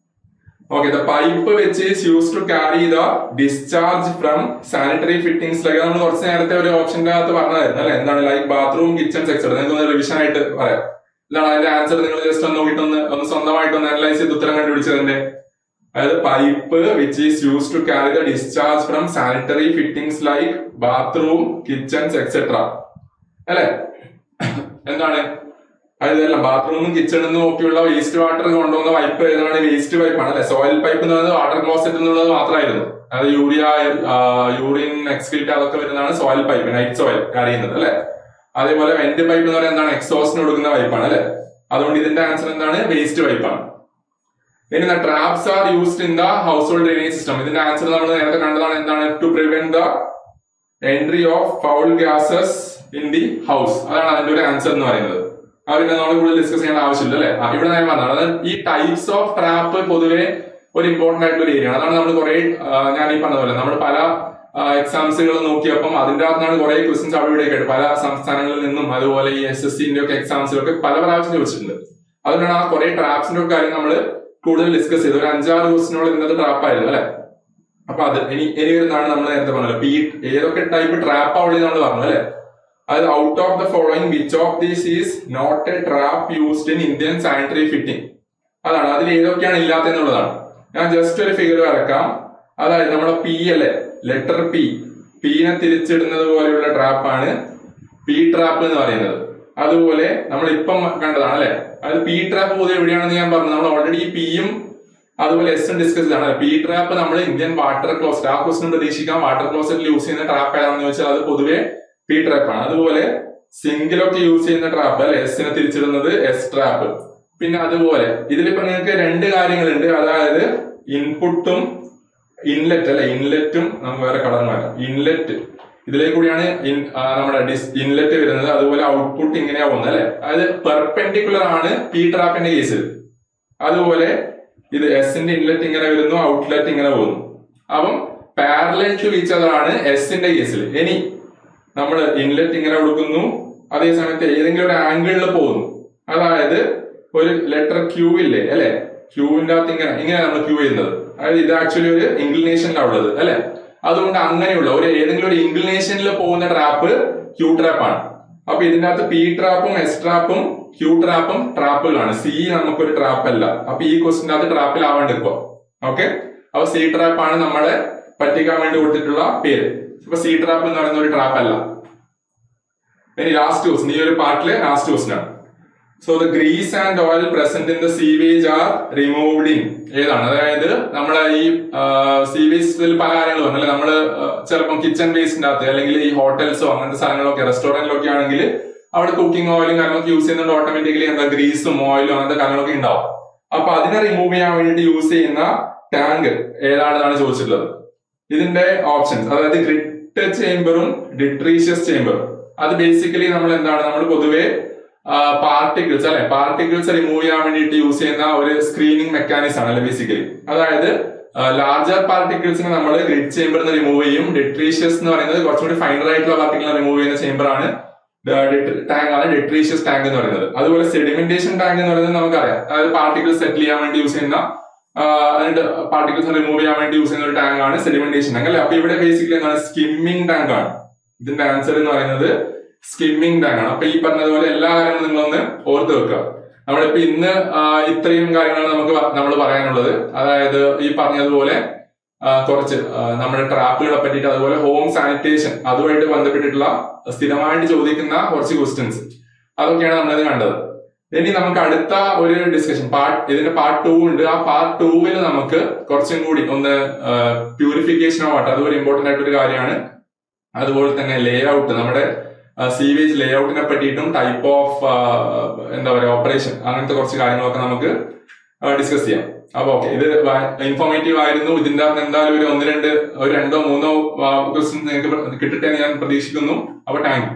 Okay, the pipe which is use to carry the discharge from sanitary fittings. Like നമ്മൾ കുറച്ച് നേരത്തെ ഒരു ഓപ്ഷന്റെ അകത്ത് പറഞ്ഞതായിരുന്നു അല്ലെ. എന്താണ്, ലൈക്ക് ബാത്റൂം, കിച്ചൺ, സെക്ഷൻ. നിങ്ങൾക്ക് റിവിഷൻ ആയിട്ട് പറയാം. എന്താണ് അതിന്റെ ആൻസർ, നിങ്ങൾ ജസ്റ്റ് ഒന്ന് നോക്കിയിട്ട് ഒന്ന് സ്വന്തമായിട്ടൊന്ന് അനലൈസ് ചെയ്ത് ഉത്തരം കണ്ടുപിടിച്ചതിന്റെ. അതായത് pipe which is use to carry the discharge from sanitary fittings like bathroom, kitchens etcetera അല്ലെ. എന്താണ്, അതെല്ലാം ബാത്റൂമും കിച്ചണിന്നും ഒക്കെയുള്ള വേസ്റ്റ് വാട്ടർ കൊണ്ടുവന്ന പൈപ്പ് ഏതാണ്, വേസ്റ്റ് പൈപ്പാണ് അല്ലെ. സോയിൽ പൈപ്പ് എന്ന് പറയുന്നത് വാട്ടർ ക്ലോസറ്റ് എന്നുള്ളത് മാത്രമായിരുന്നു. അത് യൂറിൻ എക്സ്ക്രീറ്റ് അതൊക്കെ വരുന്നതാണ് soil pipe, night soil carry ചെയ്യുന്നത് അല്ലെ. അതേപോലെ വെന്റ് പൈപ്പ് എന്ന് പറയുന്നത് എന്താണ്, എക്സോസ്റ്റിന് കൊടുക്കുന്ന പൈപ്പാണ് അല്ലെ. അതുകൊണ്ട് ഇതിന്റെ ആൻസർ എന്താണ്, വേസ്റ്റ് പൈപ്പാണ്. ഇനി traps are used in the household drainage system. ഇതിന്റെ ആൻസർ നമ്മൾ നേരത്തെ കണ്ടതാണ്. എന്താണ്, to prevent the entry of foul gases in the house. അതാണ് അതിന്റെ ഒരു ആൻസർ എന്ന് പറയുന്നത്. അവരുടെ നമ്മൾ കൂടുതൽ ഡിസ്കസ് ചെയ്യേണ്ട ആവശ്യമില്ല അല്ലെ. ഇവിടെ ഞാൻ പറഞ്ഞതാണ്. അതായത് ഈ ടൈപ്സ് ഓഫ് ട്രാപ്പ് പൊതുവെ ഒരു ഇമ്പോർട്ടന്റ് ആയിട്ടുള്ള ഒരു ഏരിയ ആണ്. അതാണ് നമ്മൾ കുറെ ഞാൻ ഈ പറഞ്ഞ പോലെ നമ്മൾ പല എക്സാംസുകൾ നോക്കിയപ്പം അതിന്റെ അകത്താണ് കുറെ ക്വസ്റ്റ്യൻസ് അവിടെ ഇവിടെ ആയിട്ട് പല സംസ്ഥാനങ്ങളിൽ നിന്നും അതുപോലെ ഈ SSCന്റെ ഒക്കെ എക്സാംസിലൊക്കെ പല പ്രാവശ്യം ചോദിച്ചിട്ടുണ്ട്. അതുകൊണ്ടാണ് ആ കുറെ ട്രാപ്സിന്റെ ഒക്കെ കാര്യം നമ്മൾ കൂടുതൽ ഡിസ്കസ് ചെയ്തു. ഒരു 5-6 ക്വസ്റ്റിനോട് ഇന്നത്തെ ട്രാപ്പ് ആയിരുന്നു അല്ലെ. അപ്പൊ അത് ഇനി വരുന്നതാണ് നമ്മൾ നേരത്തെ പറഞ്ഞത് ഏതൊക്കെ ടൈപ്പ് ട്രാപ്പ് അവിടെ നമ്മൾ പറഞ്ഞു അല്ലെ. അതായത് out of the following which of these is not a trap used in Indian sanitary fitting. അതാണ് അതിൽ ഏതൊക്കെയാണ് ഇല്ലാത്തെന്നുള്ളതാണ്. ഞാൻ ജസ്റ്റ് ഒരു ഫിഗർ വരക്കാം. അതായത് നമ്മുടെ പി അല്ലെ, ലെറ്റർ പീനെ തിരിച്ചിടുന്നത് പോലെയുള്ള ട്രാപ്പാണ് പി ട്രാപ്പ് എന്ന് പറയുന്നത്. അതുപോലെ നമ്മൾ ഇപ്പം കണ്ടതാണ് അല്ലെ. അതായത് പി ട്രാപ്പ് പൊതുവെ എവിടെയാണെന്ന് ഞാൻ പറഞ്ഞു. നമ്മൾ ഓൾറെഡി ഈ പിയും അതുപോലെ എസും ഡിസ്കസ് ചെയ്താണ്. പി ട്രാപ്പ് നമ്മൾ ഇന്ത്യൻ വാട്ടർ ക്ലോസറ്റ്, ആ ക്വസ്റ്റ്യൻ പ്രതീക്ഷിക്കാം വാട്ടർ ക്ലോസറ്റിൽ യൂസ് ചെയ്യുന്ന ട്രാപ്പ് ഏതാണെന്ന് ചോദിച്ചാൽ അത് പൊതുവെ പി ട്രാപ്പ് ആണ്. അതുപോലെ സിങ്കിലൊക്കെ യൂസ് ചെയ്യുന്ന ട്രാപ്പ് അല്ലെ, എസിനെ തിരിച്ചിടുന്നത് എസ് ട്രാപ്പ്. പിന്നെ അതുപോലെ ഇതിലിപ്പോ നിങ്ങൾക്ക് രണ്ട് കാര്യങ്ങളുണ്ട്, അതായത് ഇൻപുട്ടും ഇൻലെറ്റ് അല്ലെ, ഇൻലെറ്റും നമുക്ക് വേറെ കളർ മാറ്റാം. ഇൻലെറ്റ് ഇതിലേക്ക് കൂടിയാണ് നമ്മുടെ ഇൻലെറ്റ് വരുന്നത്. അതുപോലെ ഔട്ട്പുട്ട് ഇങ്ങനെയാ പോകുന്നത് അല്ലെ, അതായത് പെർപെൻഡിക്കുലർ ആണ് പി ട്രാപ്പിന്റെ കേസിൽ. അതുപോലെ ഇത് എസിന്റെ ഇൻലെറ്റ് ഇങ്ങനെ വരുന്നു, ഔട്ട്ലെറ്റ് ഇങ്ങനെ പോകുന്നു. അപ്പം പാരലൽ ടു ഈച്ച് അതർ ആണ് എസിന്റെ കേസിൽ. ഇനി നമ്മൾ ഇൻലെറ്റ് ഇങ്ങനെ കൊടുക്കുന്നു, അതേ സമയത്ത് ഏതെങ്കിലും ഒരു ആംഗിളിൽ പോകുന്നു. അതായത് ഒരു ലെറ്റർ ക്യൂ ഇല്ലേ അല്ലെ, ക്യൂവിന്റെ അകത്ത് ഇങ്ങനെ നമ്മൾ ക്യൂ ചെയ്യുന്നത്, അതായത് ഇത് ആക്ച്വലി ഒരു ഇൻക്ലിനേഷനിലാണ് ഉള്ളത് അല്ലെ. അതുകൊണ്ട് അങ്ങനെയുള്ള ഏതെങ്കിലും ഒരു ഇൻക്ലിനേഷനിൽ പോകുന്ന ട്രാപ്പ് ക്യൂ ട്രാപ്പ് ആണ്. അപ്പൊ ഇതിന്റെ അകത്ത് പി ട്രാപ്പും എസ് ട്രാപ്പും ക്യൂ ട്രാപ്പും ട്രാപ്പുകളാണ്. സി നമുക്കൊരു ട്രാപ്പ് അല്ല. അപ്പൊ ഈ ക്വസ്റ്റിന്റെ അകത്ത് ട്രാപ്പിലാവാണ്ട് ഇപ്പൊ ഓക്കെ. അപ്പൊ സി ട്രാപ്പ് ആണ് നമ്മളെ പറ്റിക്കാൻ വേണ്ടി കൊടുത്തിട്ടുള്ള പേര്. ഇപ്പൊ സി ട്രാപ്പ് എന്ന് പറയുന്ന ഒരു ട്രാപ്പ് അല്ല. ഇനി ലാസ്റ്റ് ക്വസ്റ്റൻ, ഈ ഒരു പാർട്ടിലെ ലാസ്റ്റ് ക്വസ്റ്റൻ ആണ്. So the grease and oil present in the sewage are removed in ഏതാണ്? അതായത് നമ്മളെ ഈ സീവേജിൽ പല കാര്യങ്ങൾ വന്നു അല്ലെ. നമ്മള് ചിലപ്പോൾ കിച്ചൺ വേസ്റ്റിന്റെ അകത്ത് അല്ലെങ്കിൽ ഈ ഹോട്ടൽസോ അങ്ങനത്തെ സ്ഥലങ്ങളൊക്കെ റെസ്റ്റോറന്റിലൊക്കെ ആണെങ്കിൽ അവിടെ കുക്കിംഗ് ഓയിലും കാര്യങ്ങളൊക്കെ യൂസ് ചെയ്യുന്നുണ്ട്. ഓട്ടോമാറ്റിക്കലി എന്താ ഗ്രീസും ഓയിലും അങ്ങനത്തെ കാര്യങ്ങളൊക്കെ ഉണ്ടാവും. അപ്പൊ അതിനെ റിമൂവ് ചെയ്യാൻ വേണ്ടിയിട്ട് യൂസ് ചെയ്യുന്ന ടാങ്ക് ഏതാണെന്നാണ് ചോദിച്ചിട്ടുള്ളത്. ഇതിന്റെ ഓപ്ഷൻസ്, അതായത് ഗ്രിഡ് ചേംബറും ഡിട്രീഷ്യസ് ചേംബറും. അത് ബേസിക്കലി നമ്മൾ എന്താണ്, നമ്മൾ പൊതുവെ പാർട്ടിക്കിൾസ് അല്ലെ, പാർട്ടിക്കിൾസ് റിമൂവ് ചെയ്യാൻ വേണ്ടിയിട്ട് യൂസ് ചെയ്യുന്ന ഒരു സ്ക്രീനിങ് മെക്കാനിസം ആണ് അല്ലെ ബേസിക്കലി. അതായത് ലാർജർ പാർട്ടിക്കിൾസിനെ നമ്മൾ ഗ്രിഡ് ചേംബറിൽ നിന്ന് റിമൂവ് ചെയ്യും. ഡിട്രീഷ്യസ് എന്ന് പറയുന്നത് കുറച്ചുകൂടി ഫൈനർ ആയിട്ടുള്ള പാർട്ടിക്കിളിനെ റിമൂവ് ചെയ്യുന്ന ചേംബർ ആണ്, ടാങ്ക് ആണ് ഡിട്രീഷ്യസ് ടാങ്ക് എന്ന് പറയുന്നത്. അതുപോലെ സെഡിമെന്റേഷൻ ടാങ്ക് എന്ന് പറയുന്നത് നമുക്കറിയാം, അതായത് പാർട്ടിക്കിൾസ് സെറ്റിൽ ചെയ്യാൻ വേണ്ടി യൂസ് ചെയ്യുന്ന, എന്നിട്ട് പാർട്ടിക്കിൾസ് റിമൂവ് ചെയ്യാൻ വേണ്ടി യൂസ് ചെയ്യുന്ന ഒരു ടാങ്ക് ആണ് സെഡിമെന്റേഷൻ ടാങ്ക് അല്ലെ. അപ്പൊ ഇവിടെ ബേസിക്കലി എന്താണ്, സ്കിമ്മിംഗ് ടാങ്ക് ആണ്. ഇതിന്റെ ആൻസർ എന്ന് പറയുന്നത് സ്കിമ്മിംഗ് ടാങ്ക് ആണ്. അപ്പൊ ഈ പറഞ്ഞതുപോലെ എല്ലാ കാര്യങ്ങളും നിങ്ങളൊന്ന് ഓർത്ത് വെക്കുക. നമ്മളിപ്പോ ഇന്ന് ഇത്രയും കാര്യങ്ങളാണ് നമ്മൾ പറയാനുള്ളത്. അതായത് ഈ പറഞ്ഞതുപോലെ കുറച്ച് നമ്മുടെ ട്രാപ്പുകളെ പറ്റിയിട്ട്, അതുപോലെ ഹോം സാനിറ്റേഷൻ അതുമായിട്ട് ബന്ധപ്പെട്ടിട്ടുള്ള സ്ഥിരമായിട്ട് ചോദിക്കുന്ന കുറച്ച് ക്വസ്റ്റ്യൻസ്, അതൊക്കെയാണ് നമ്മളിത് കണ്ടത്. ഇനി നമുക്ക് അടുത്ത ഒരു ഡിസ്കഷൻ ഇതിന്റെ പാർട്ട് 2 ഉണ്ട്. ആ പാർട്ട് 2 നമുക്ക് കുറച്ചും കൂടി ഒന്ന് പ്യൂരിഫിക്കേഷൻ ഓഫ് വാട്ടർ, അതുപോലെ ഇമ്പോർട്ടന്റ് ആയിട്ടൊരു കാര്യമാണ്. അതുപോലെ തന്നെ ലേ ഔട്ട്, നമ്മുടെ സീവേജ് ലേ ഔട്ടിനെ പറ്റിയിട്ടും ടൈപ്പ് ഓഫ് എന്താ പറയുക ഓപ്പറേഷൻ, അങ്ങനത്തെ കുറച്ച് കാര്യങ്ങളൊക്കെ നമുക്ക് ഡിസ്കസ് ചെയ്യാം. അപ്പൊ ഓക്കെ, ഇത് ഇൻഫോർമേറ്റീവ് ആയിരുന്നു. ഇതിന്റെ അകത്ത് എന്തായാലും ഒരു രണ്ടോ മൂന്നോ ക്വസ്റ്റ്യൻസ് നിങ്ങൾക്ക് കിട്ടട്ടെ എന്ന് ഞാൻ പ്രതീക്ഷിക്കുന്നു. അപ്പൊ താങ്ക് യു.